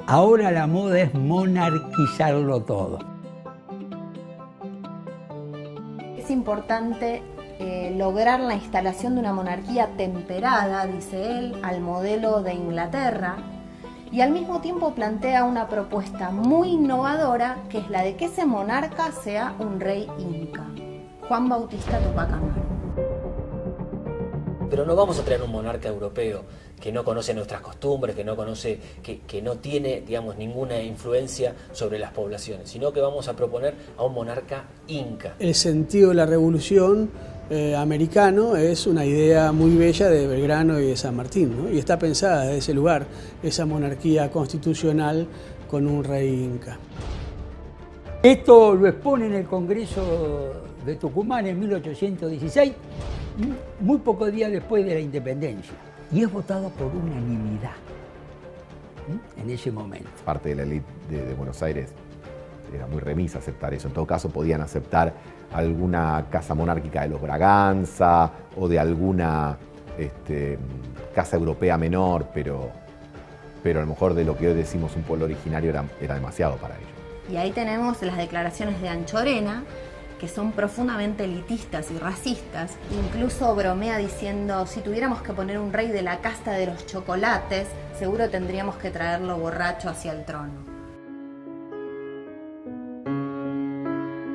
ahora la moda es monarquizarlo todo. Es importante lograr la instalación de una monarquía temperada, dice él, al modelo de Inglaterra, y al mismo tiempo plantea una propuesta muy innovadora, que es la de que ese monarca sea un rey inca, Juan Bautista Túpac Amaru. Pero no vamos a traer un monarca europeo que no conoce nuestras costumbres, que no conoce, que no tiene, digamos, ninguna influencia sobre las poblaciones, sino que vamos a proponer a un monarca inca. El sentido de la revolución americano es una idea muy bella de Belgrano y de San Martín, ¿no? Y está pensada desde ese lugar, esa monarquía constitucional con un rey inca. Esto lo expone en el Congreso de Tucumán en 1816, muy pocos días después de la independencia, y es votado por unanimidad en ese momento. Parte de la élite de Buenos Aires era muy remisa a aceptar eso. En todo caso, podían aceptar alguna casa monárquica de los Braganza o de alguna casa europea menor, pero a lo mejor de lo que hoy decimos un pueblo originario era demasiado para ellos. Y ahí tenemos las declaraciones de Anchorena, que son profundamente elitistas y racistas. Incluso bromea diciendo, si tuviéramos que poner un rey de la casta de los chocolates, seguro tendríamos que traerlo borracho hacia el trono.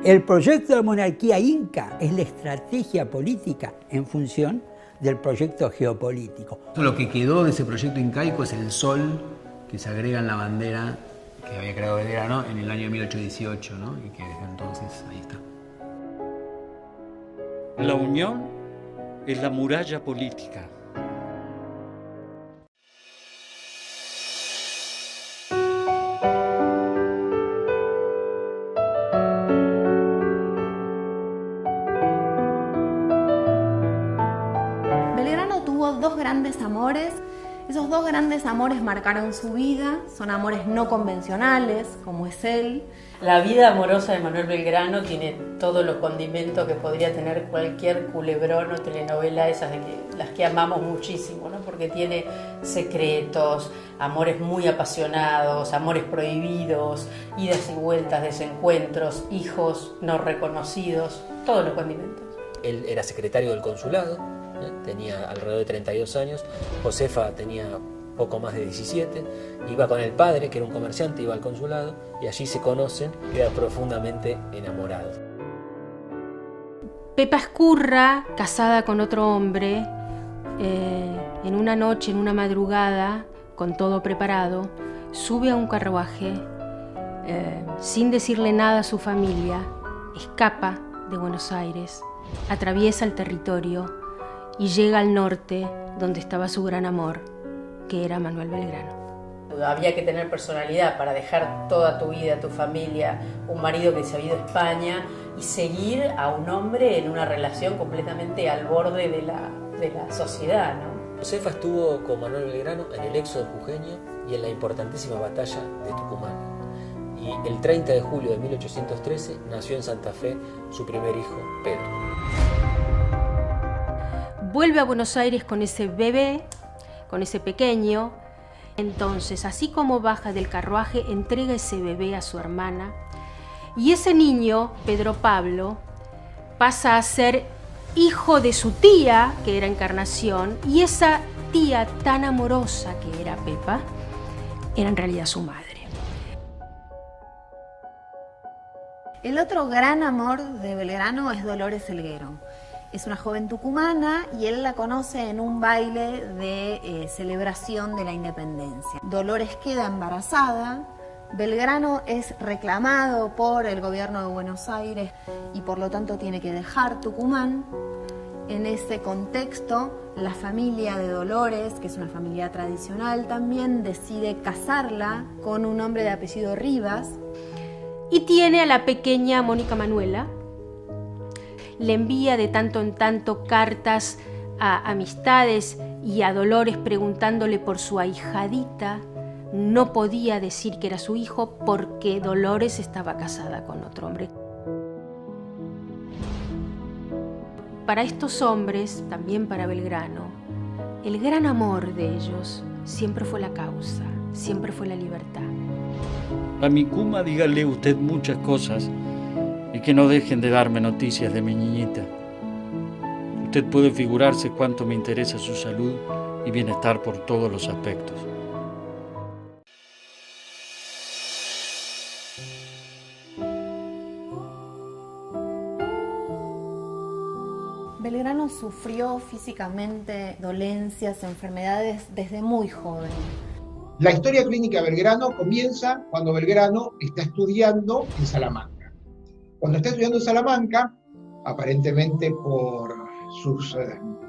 El proyecto de la monarquía inca es la estrategia política en función del proyecto geopolítico. Lo que quedó de ese proyecto incaico es el sol que se agrega en la bandera que había creado Belgrano en el año 1818, ¿no? Y que desde entonces ahí está. La unión es la muralla política. Belgrano tuvo dos grandes amores. Esos dos grandes amores marcaron su vida, son amores no convencionales, como es él. La vida amorosa de Manuel Belgrano tiene todos los condimentos que podría tener cualquier culebrón o telenovela, esas de las que amamos muchísimo, ¿no? Porque tiene secretos, amores muy apasionados, amores prohibidos, idas y vueltas, desencuentros, hijos no reconocidos, todos los condimentos. Él era secretario del consulado, tenía alrededor de 32 años, Josefa tenía poco más de 17, iba con el padre, que era un comerciante, iba al consulado, y allí se conocen, queda profundamente enamorado. Pepa Escurra, casada con otro hombre, en una noche, en una madrugada, con todo preparado, sube a un carruaje, sin decirle nada a su familia, escapa de Buenos Aires, atraviesa el territorio y llega al norte, donde estaba su gran amor, que era Manuel Belgrano. Había que tener personalidad para dejar toda tu vida, tu familia, un marido que se había ido a España y seguir a un hombre en una relación completamente al borde de la sociedad, ¿no? Josefa estuvo con Manuel Belgrano en el éxodo jujeño y en la importantísima batalla de Tucumán. Y el 30 de julio de 1813 nació en Santa Fe su primer hijo, Pedro. Vuelve a Buenos Aires con ese bebé, con ese pequeño, Entonces, así como baja del carruaje, entrega ese bebé a su hermana y ese niño, Pedro Pablo, pasa a ser hijo de su tía, que era Encarnación, y esa tía tan amorosa que era Pepa, era en realidad su madre. El otro gran amor de Belgrano es Dolores Helguero. Es una joven tucumana y él la conoce en un baile de celebración de la independencia. Dolores queda embarazada, Belgrano es reclamado por el gobierno de Buenos Aires y por lo tanto tiene que dejar Tucumán. En ese contexto, la familia de Dolores, que es una familia tradicional, también decide casarla con un hombre de apellido Rivas. Y tiene a la pequeña Mónica Manuela. Le envía de tanto en tanto cartas a amistades y a Dolores preguntándole por su ahijadita. No podía decir que era su hijo porque Dolores estaba casada con otro hombre. Para estos hombres, también para Belgrano, el gran amor de ellos siempre fue la causa, siempre fue la libertad. A mi Kuma dígale usted muchas cosas y que no dejen de darme noticias de mi niñita. Usted puede figurarse cuánto me interesa su salud y bienestar por todos los aspectos. Belgrano sufrió físicamente dolencias, enfermedades desde muy joven. La historia clínica de Belgrano comienza cuando Belgrano está estudiando en Salamanca. Cuando está estudiando en Salamanca, aparentemente por sus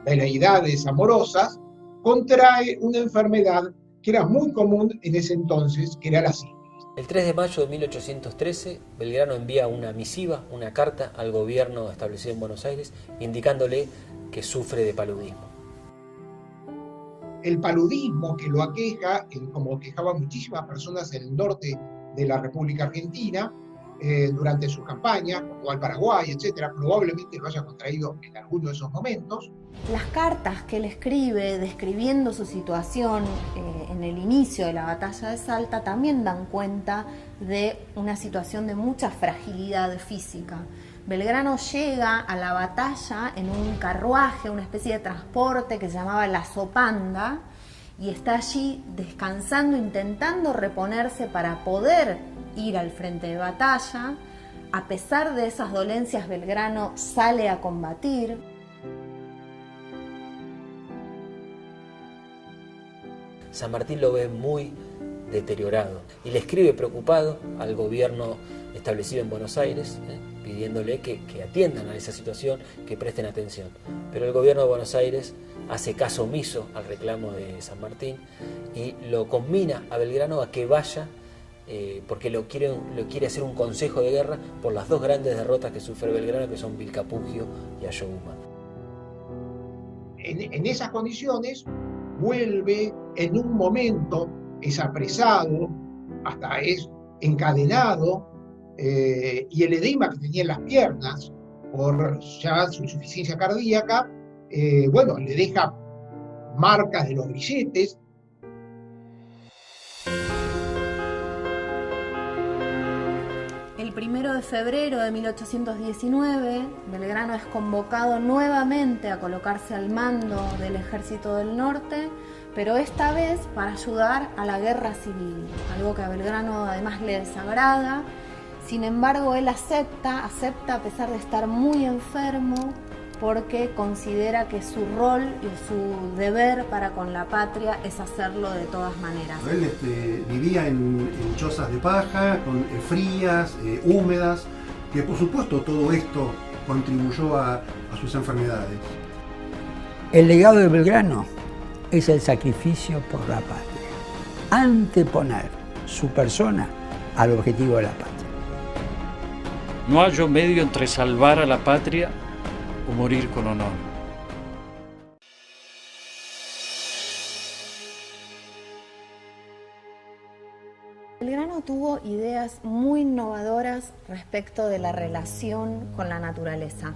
veleidades amorosas, contrae una enfermedad que era muy común en ese entonces, que era la sífilis. El 3 de mayo de 1813, Belgrano envía una misiva, una carta al gobierno establecido en Buenos Aires, indicándole que sufre de paludismo. El paludismo que lo aqueja, como quejaba muchísimas personas en el norte de la República Argentina, durante sus campañas, como al Paraguay, etc., probablemente lo haya contraído en alguno de esos momentos. Las cartas que él escribe describiendo su situación en el inicio de la batalla de Salta también dan cuenta de una situación de mucha fragilidad física. Belgrano llega a la batalla en un carruaje, una especie de transporte que se llamaba la Sopanda, y está allí descansando, intentando reponerse para poder ir al frente de batalla. A pesar de esas dolencias, Belgrano sale a combatir. San Martín lo ve muy deteriorado y le escribe preocupado al gobierno establecido en Buenos Aires, pidiéndole que atiendan a esa situación, que presten atención. Pero el gobierno de Buenos Aires hace caso omiso al reclamo de San Martín y lo conmina a Belgrano a que vaya, porque lo quiere hacer un consejo de guerra por las dos grandes derrotas que sufre Belgrano, que son Vilcapugio y Ayohuma. En esas condiciones vuelve en un momento, es apresado, hasta es encadenado, y el edema que tenía en las piernas por ya su insuficiencia cardíaca, le deja marcas de los grilletes. El 1 de febrero de 1819, Belgrano es convocado nuevamente a colocarse al mando del Ejército del Norte, pero esta vez para ayudar a la guerra civil, algo que a Belgrano además le desagrada. Sin embargo, él acepta a pesar de estar muy enfermo, porque considera que su rol y su deber para con la patria es hacerlo de todas maneras. Él vivía en chozas de paja, frías, húmedas, que por supuesto todo esto contribuyó a sus enfermedades. El legado de Belgrano es el sacrificio por la patria, anteponer su persona al objetivo de la patria. No hallo medio entre salvar a la patria o morir con honor. Belgrano tuvo ideas muy innovadoras respecto de la relación con la naturaleza.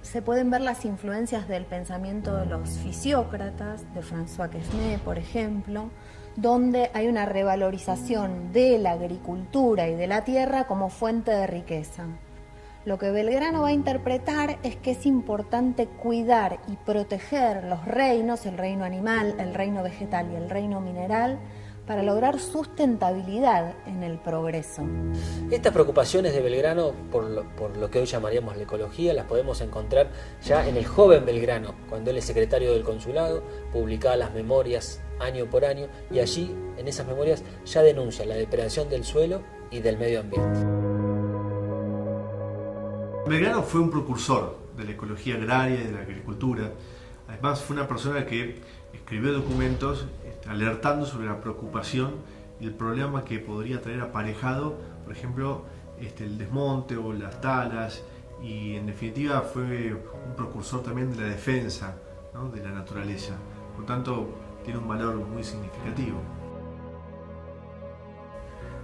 se pueden ver las influencias del pensamiento de los fisiócratas, de François Quesnay, por ejemplo, donde hay una revalorización de la agricultura y de la tierra como fuente de riqueza. Lo que Belgrano va a interpretar es que es importante cuidar y proteger los reinos, el reino animal, el reino vegetal y el reino mineral, para lograr sustentabilidad en el progreso. Estas preocupaciones de Belgrano por lo que hoy llamaríamos la ecología las podemos encontrar ya en el joven Belgrano, cuando él es secretario del consulado, publicaba las memorias año por año y allí, en esas memorias, ya denuncia la depredación del suelo y del medio ambiente. Belgrano fue un precursor de la ecología agraria y de la agricultura. Además, fue una persona que escribió documentos alertando sobre la preocupación y el problema que podría traer aparejado, por ejemplo, el desmonte o las talas, y en definitiva fue un precursor también de la defensa, ¿no?, de la naturaleza. Por tanto, tiene un valor muy significativo.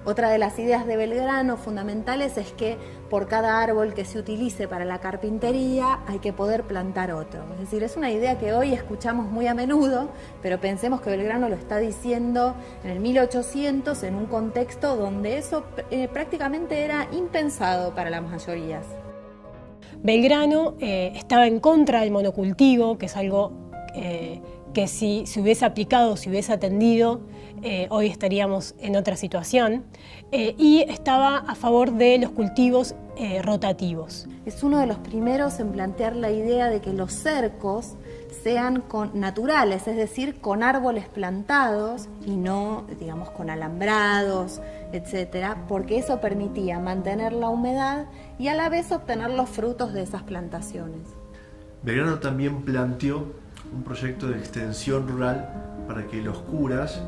Otra de las ideas de Belgrano fundamentales es que por cada árbol que se utilice para la carpintería hay que poder plantar otro. Es decir, es una idea que hoy escuchamos muy a menudo, pero pensemos que Belgrano lo está diciendo en el 1800 en un contexto donde eso prácticamente era impensado para las mayorías. Belgrano estaba en contra del monocultivo, que es algo que si se hubiese aplicado, si hubiese atendido, hoy estaríamos en otra situación, y estaba a favor de los cultivos rotativos. Es uno de los primeros en plantear la idea de que los cercos sean naturales, es decir, con árboles plantados y no, digamos, con alambrados, etcétera, porque eso permitía mantener la humedad y a la vez obtener los frutos de esas plantaciones. Belgrano también planteó un proyecto de extensión rural para que los curas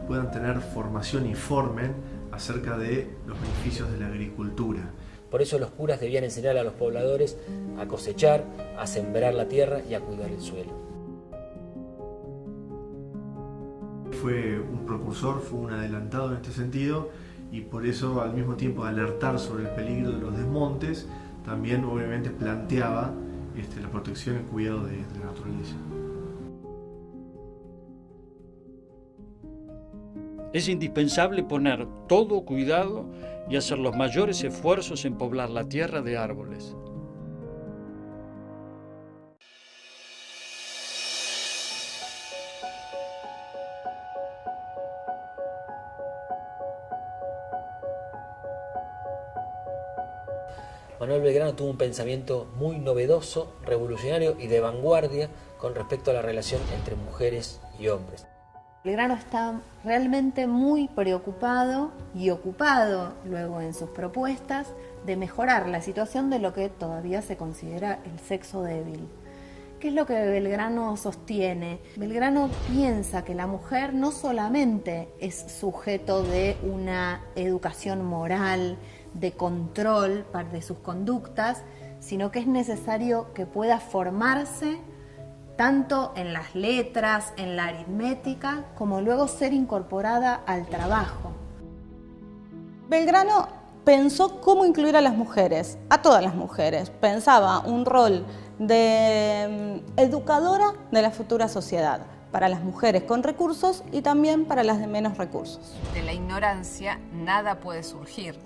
puedan tener formación y formen acerca de los beneficios de la agricultura. Por eso los curas debían enseñar a los pobladores a cosechar, a sembrar la tierra y a cuidar el suelo. Fue un precursor, fue un adelantado en este sentido, y por eso, al mismo tiempo de alertar sobre el peligro de los desmontes, también obviamente planteaba la protección y el cuidado de la naturaleza. Es indispensable poner todo cuidado y hacer los mayores esfuerzos en poblar la tierra de árboles. Manuel Belgrano tuvo un pensamiento muy novedoso, revolucionario y de vanguardia con respecto a la relación entre mujeres y hombres. Belgrano está realmente muy preocupado y ocupado luego en sus propuestas de mejorar la situación de lo que todavía se considera el sexo débil. ¿Qué es lo que Belgrano sostiene? Belgrano piensa que la mujer no solamente es sujeto de una educación moral, de control de sus conductas, sino que es necesario que pueda formarse tanto en las letras, en la aritmética, como luego ser incorporada al trabajo. Belgrano pensó cómo incluir a las mujeres, a todas las mujeres. Pensaba un rol de educadora de la futura sociedad, para las mujeres con recursos y también para las de menos recursos. De la ignorancia nada puede surgir.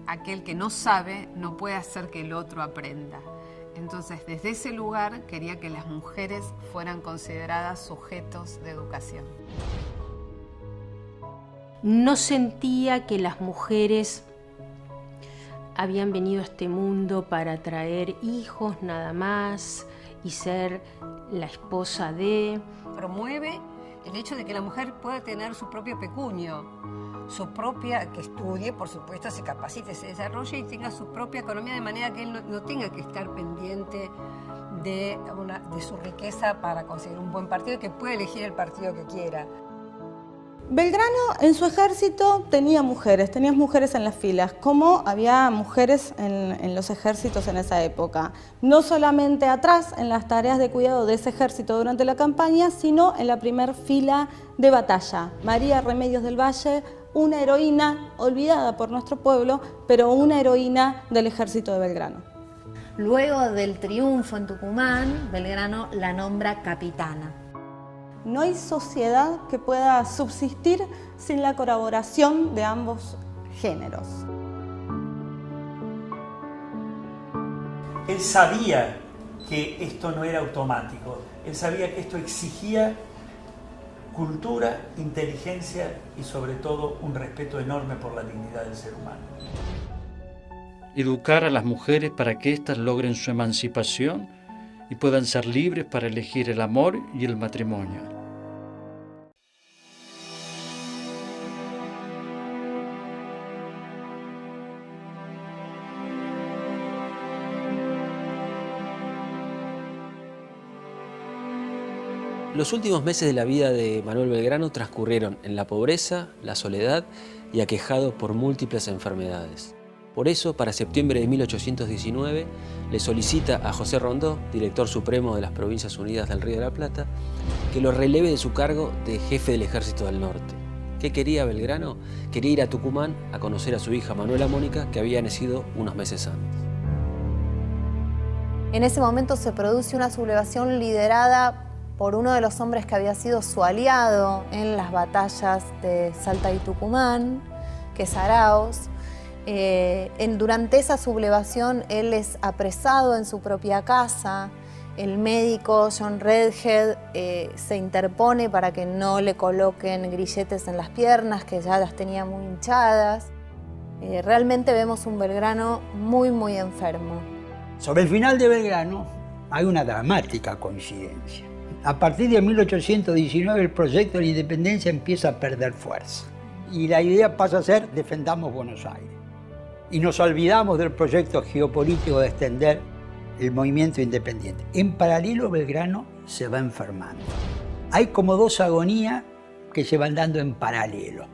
Aquel que no sabe no puede hacer que el otro aprenda. Entonces, desde ese lugar quería que las mujeres fueran consideradas sujetos de educación. No sentía que las mujeres habían venido a este mundo para traer hijos nada más y ser la esposa de... Promueve el hecho de que la mujer pueda tener su propio pecunio, su propia, que estudie, por supuesto, se capacite, se desarrolle y tenga su propia economía, de manera que él no tenga que estar pendiente de su riqueza para conseguir un buen partido, que pueda elegir el partido que quiera. Belgrano en su ejército tenía mujeres en las filas, como había mujeres en los ejércitos en esa época. No solamente atrás, en las tareas de cuidado de ese ejército durante la campaña, sino en la primer fila de batalla. María Remedios del Valle, una heroína olvidada por nuestro pueblo, pero una heroína del ejército de Belgrano. Luego del triunfo en Tucumán, Belgrano la nombra capitana. No hay sociedad que pueda subsistir sin la colaboración de ambos géneros. Él sabía que esto no era automático, él sabía que esto exigía cultura, inteligencia y sobre todo un respeto enorme por la dignidad del ser humano. Educar a las mujeres para que éstas logren su emancipación y puedan ser libres para elegir el amor y el matrimonio. Los últimos meses de la vida de Manuel Belgrano transcurrieron en la pobreza, la soledad y aquejado por múltiples enfermedades. Por eso, para septiembre de 1819, le solicita a José Rondó, director supremo de las Provincias Unidas del Río de la Plata, que lo releve de su cargo de jefe del Ejército del Norte. ¿Qué quería Belgrano? Quería ir a Tucumán a conocer a su hija Manuela Mónica, que había nacido unos meses antes. En ese momento se produce una sublevación liderada por uno de los hombres que había sido su aliado en las batallas de Salta y Tucumán, que es Arauz. Durante esa sublevación él es apresado en su propia casa. El médico John Redhead se interpone para que no le coloquen grilletes en las piernas, que ya las tenía muy hinchadas. Realmente vemos un Belgrano muy, muy enfermo. Sobre el final de Belgrano hay una dramática coincidencia. A partir de 1819 el proyecto de la independencia empieza a perder fuerza y la idea pasa a ser defendamos Buenos Aires. Y nos olvidamos del proyecto geopolítico de extender el movimiento independiente. En paralelo Belgrano se va enfermando. Hay como dos agonías que se van dando en paralelo.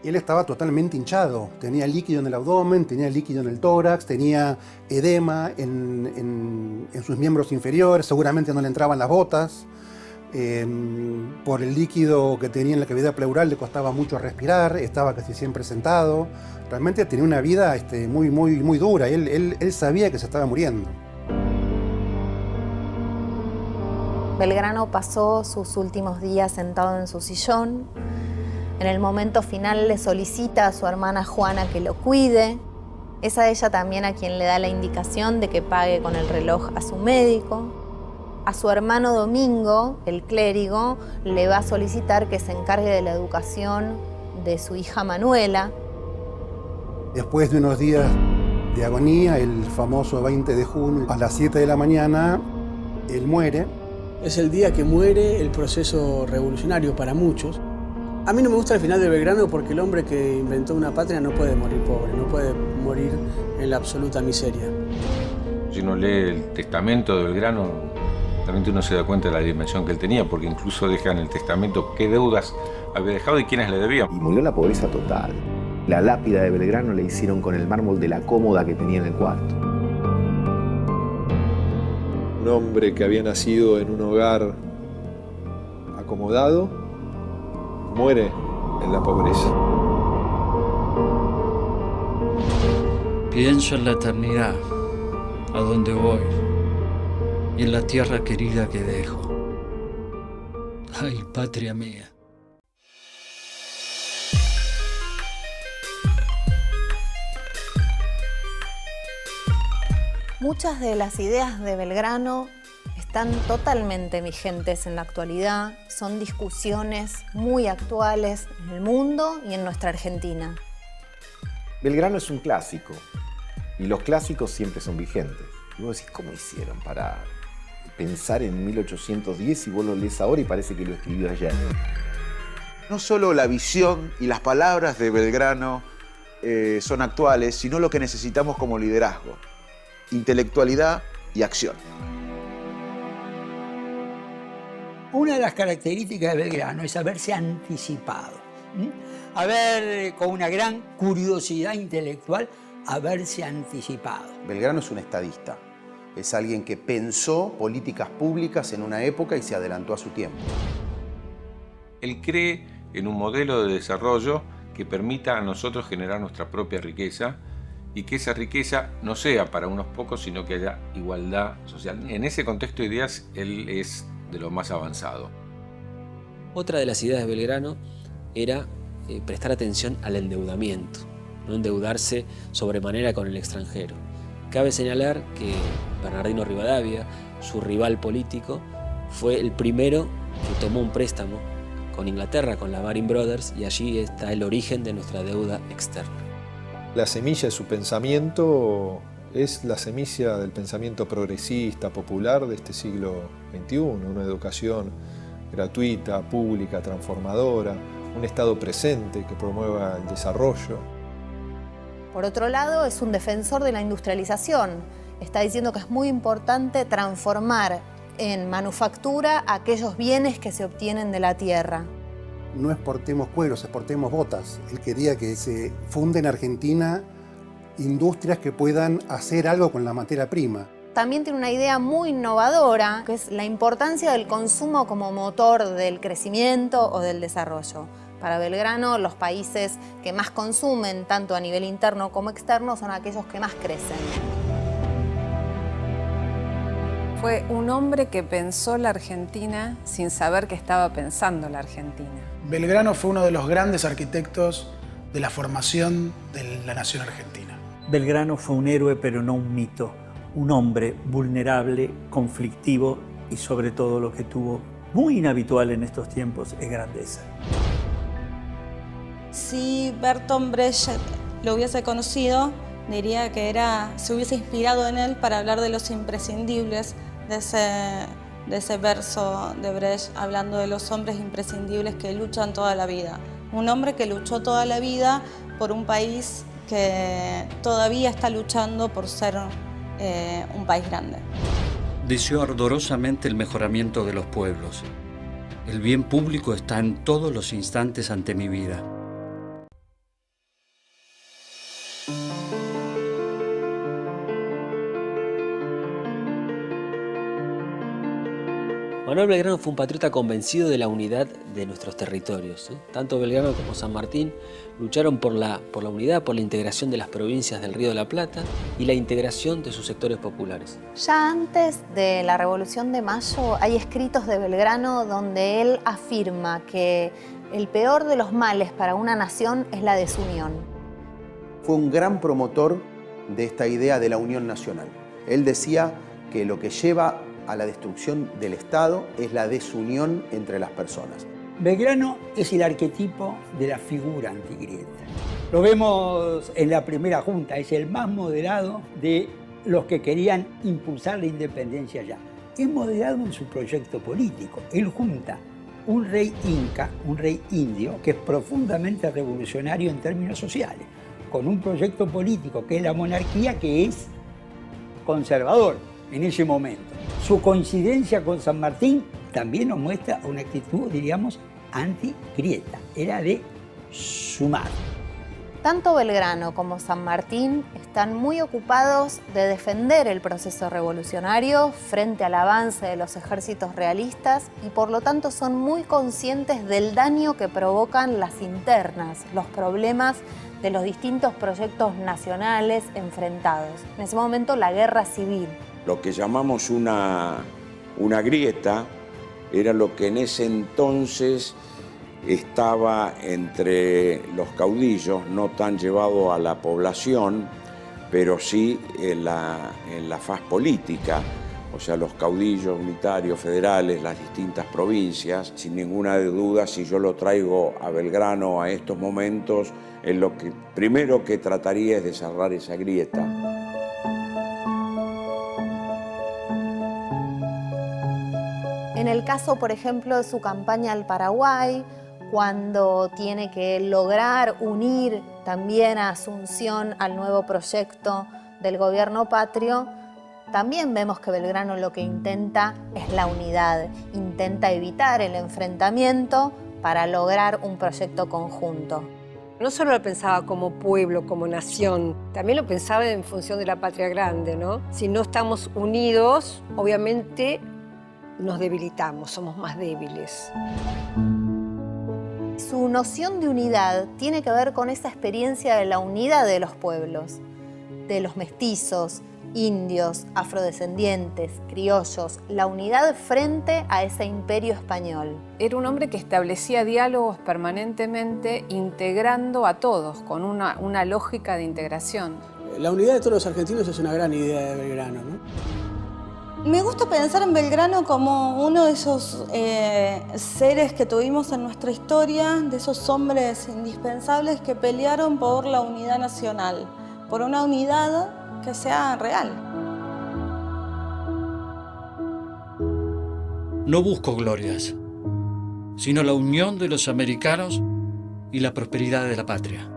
Él estaba totalmente hinchado, tenía líquido en el abdomen, tenía líquido en el tórax, tenía edema en sus miembros inferiores, seguramente no le entraban las botas. Por el líquido que tenía en la cavidad pleural le costaba mucho respirar, estaba casi siempre sentado. Realmente tenía una vida muy dura, él sabía que se estaba muriendo. Belgrano pasó sus últimos días sentado en su sillón. En el momento final le solicita a su hermana Juana que lo cuide. Es a ella también a quien le da la indicación de que pague con el reloj a su médico. A su hermano Domingo, el clérigo, le va a solicitar que se encargue de la educación de su hija Manuela. Después de unos días de agonía, el famoso 20 de junio, a las 7 de la mañana, él muere. Es el día que muere el proceso revolucionario para muchos. A mí no me gusta el final de Belgrano porque el hombre que inventó una patria no puede morir pobre, no puede morir en la absoluta miseria. Si uno lee el testamento de Belgrano, realmente uno se da cuenta de la dimensión que él tenía, porque incluso deja en el testamento qué deudas había dejado y quiénes le debían. Y murió en la pobreza total. La lápida de Belgrano la hicieron con el mármol de la cómoda que tenía en el cuarto. Un hombre que había nacido en un hogar acomodado, muere en la pobreza. Pienso en la eternidad, a donde voy, y en la tierra querida que dejo. Ay, patria mía. Muchas de las ideas de Belgrano están totalmente vigentes en la actualidad, son discusiones muy actuales en el mundo y en nuestra Argentina. Belgrano es un clásico, y los clásicos siempre son vigentes. Y vos decís, ¿cómo hicieron para pensar en 1810 y vos lo lees ahora y parece que lo escribió ayer? No solo la visión y las palabras de Belgrano son actuales, sino lo que necesitamos como liderazgo, intelectualidad y acción. Una de las características de Belgrano es haberse anticipado, haber, con una gran curiosidad intelectual, haberse anticipado. Belgrano es un estadista, es alguien que pensó políticas públicas en una época y se adelantó a su tiempo. Él cree en un modelo de desarrollo que permita a nosotros generar nuestra propia riqueza y que esa riqueza no sea para unos pocos, sino que haya igualdad social. En ese contexto de ideas, él es de lo más avanzado. Otra de las ideas de Belgrano era prestar atención al endeudamiento, no endeudarse sobremanera con el extranjero. Cabe señalar que Bernardino Rivadavia, su rival político, fue el primero que tomó un préstamo con Inglaterra, con la Baring Brothers, y allí está el origen de nuestra deuda externa. La semilla de su pensamiento es la semilla del pensamiento progresista, popular de este siglo XXI, una educación gratuita, pública, transformadora, un Estado presente que promueva el desarrollo. Por otro lado, es un defensor de la industrialización. Está diciendo que es muy importante transformar en manufactura aquellos bienes que se obtienen de la tierra. No exportemos cueros, exportemos botas. Él quería que se funden en Argentina industrias que puedan hacer algo con la materia prima. También tiene una idea muy innovadora, que es la importancia del consumo como motor del crecimiento o del desarrollo. Para Belgrano, los países que más consumen, tanto a nivel interno como externo, son aquellos que más crecen. Fue un hombre que pensó la Argentina sin saber que estaba pensando la Argentina. Belgrano fue uno de los grandes arquitectos de la formación de la nación argentina. Belgrano fue un héroe, pero no un mito. Un hombre vulnerable, conflictivo y sobre todo lo que tuvo muy inhabitual en estos tiempos es grandeza. Si Bertolt Brecht lo hubiese conocido, diría que se hubiese inspirado en él para hablar de los imprescindibles, de ese verso de Brecht, hablando de los hombres imprescindibles que luchan toda la vida. Un hombre que luchó toda la vida por un país que todavía está luchando por ser un país grande. Deseó ardorosamente el mejoramiento de los pueblos. El bien público está en todos los instantes ante mi vida. Manuel Belgrano fue un patriota convencido de la unidad de nuestros territorios. Tanto Belgrano como San Martín lucharon por la unidad, por la integración de las provincias del Río de la Plata y la integración de sus sectores populares. Ya antes de la Revolución de Mayo hay escritos de Belgrano donde él afirma que el peor de los males para una nación es la desunión. Fue un gran promotor de esta idea de la unión nacional. Él decía que lo que lleva a la destrucción del Estado es la desunión entre las personas. Belgrano es el arquetipo de la figura antigrieta. Lo vemos en la primera junta, es el más moderado de los que querían impulsar la independencia ya. Es moderado en su proyecto político. Él junta un rey inca, un rey indio, que es profundamente revolucionario en términos sociales, con un proyecto político que es la monarquía, que es conservador en ese momento. Su coincidencia con San Martín también nos muestra una actitud, diríamos, antigrieta. Era de sumar. Tanto Belgrano como San Martín están muy ocupados de defender el proceso revolucionario frente al avance de los ejércitos realistas y por lo tanto son muy conscientes del daño que provocan las internas, los problemas de los distintos proyectos nacionales enfrentados. En ese momento, la guerra civil. Lo que llamamos una grieta era lo que en ese entonces estaba entre los caudillos, no tan llevado a la población, pero sí en la faz política. O sea, los caudillos unitarios, federales, las distintas provincias. Sin ninguna duda, si yo lo traigo a Belgrano a estos momentos, es lo que primero que trataría es de cerrar esa grieta. En el caso, por ejemplo, de su campaña al Paraguay, cuando tiene que lograr unir también a Asunción al nuevo proyecto del gobierno patrio, también vemos que Belgrano lo que intenta es la unidad, intenta evitar el enfrentamiento para lograr un proyecto conjunto. No solo lo pensaba como pueblo, como nación, también lo pensaba en función de la patria grande, ¿no? Si no estamos unidos, obviamente nos debilitamos, somos más débiles. Su noción de unidad tiene que ver con esa experiencia de la unidad de los pueblos. de los mestizos, indios, afrodescendientes, criollos, la unidad frente a ese imperio español. Era un hombre que establecía diálogos permanentemente, integrando a todos, con una lógica de integración. La unidad de todos los argentinos es una gran idea de Belgrano, ¿no? Me gusta pensar en Belgrano como uno de esos seres que tuvimos en nuestra historia, de esos hombres indispensables que pelearon por la unidad nacional, por una unidad que sea real. No busco glorias, sino la unión de los americanos y la prosperidad de la patria.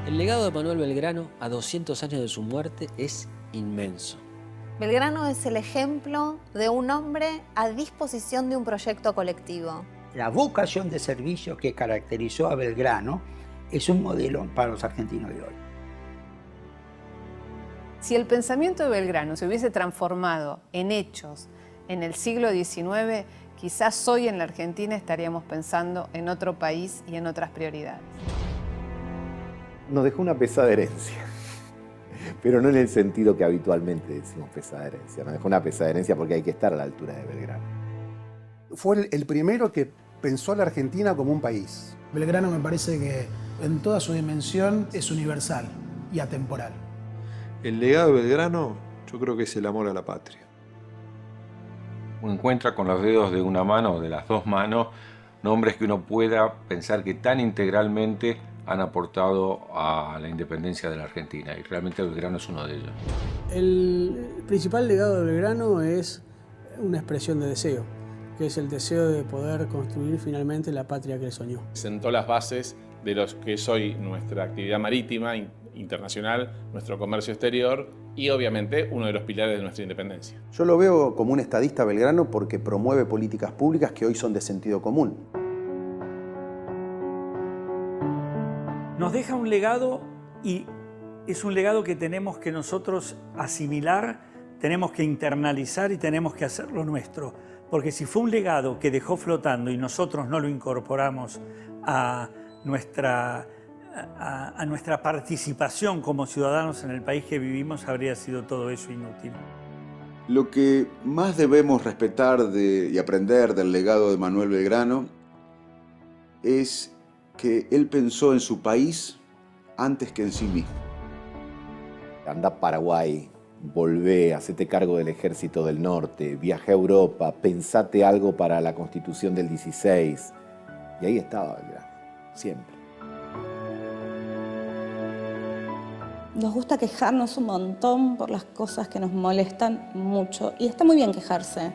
El legado de Manuel Belgrano, a 200 años de su muerte, es inmenso. Belgrano es el ejemplo de un hombre a disposición de un proyecto colectivo. La vocación de servicio que caracterizó a Belgrano es un modelo para los argentinos de hoy. Si el pensamiento de Belgrano se hubiese transformado en hechos en el siglo XIX, quizás hoy en la Argentina estaríamos pensando en otro país y en otras prioridades. Nos dejó una pesada herencia, pero no en el sentido que habitualmente decimos pesada herencia. Nos dejó una pesada herencia porque hay que estar a la altura de Belgrano. Fue el primero que pensó a la Argentina como un país. Belgrano me parece que en toda su dimensión es universal y atemporal. El legado de Belgrano yo creo que es el amor a la patria. Uno encuentra con los dedos de una mano o de las dos manos nombres que uno pueda pensar que tan integralmente han aportado a la independencia de la Argentina, y realmente Belgrano es uno de ellos. El principal legado de Belgrano es una expresión de deseo, que es el deseo de poder construir finalmente la patria que él soñó. Sentó las bases de lo que es hoy nuestra actividad marítima internacional, nuestro comercio exterior y obviamente uno de los pilares de nuestra independencia. Yo lo veo como un estadista Belgrano porque promueve políticas públicas que hoy son de sentido común. Nos deja un legado y es un legado que tenemos que nosotros asimilar, tenemos que internalizar y tenemos que hacerlo nuestro. Porque si fue un legado que dejó flotando y nosotros no lo incorporamos a nuestra participación como ciudadanos en el país que vivimos, habría sido todo eso inútil. Lo que más debemos respetar y aprender del legado de Manuel Belgrano es que él pensó en su país antes que en sí mismo. Anda a Paraguay, volvé, hacete cargo del Ejército del Norte, viajé a Europa, pensate algo para la Constitución del 16. Y ahí estaba Belgrano, siempre. Nos gusta quejarnos un montón por las cosas que nos molestan mucho. Y está muy bien quejarse.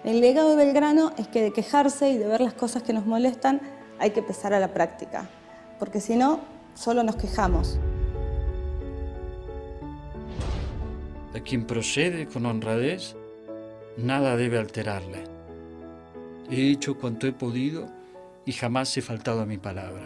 El legado de Belgrano es que de quejarse y de ver las cosas que nos molestan hay que pasar a la práctica. Porque si no, solo nos quejamos. A quien procede con honradez, nada debe alterarle. He hecho cuanto he podido y jamás he faltado a mi palabra.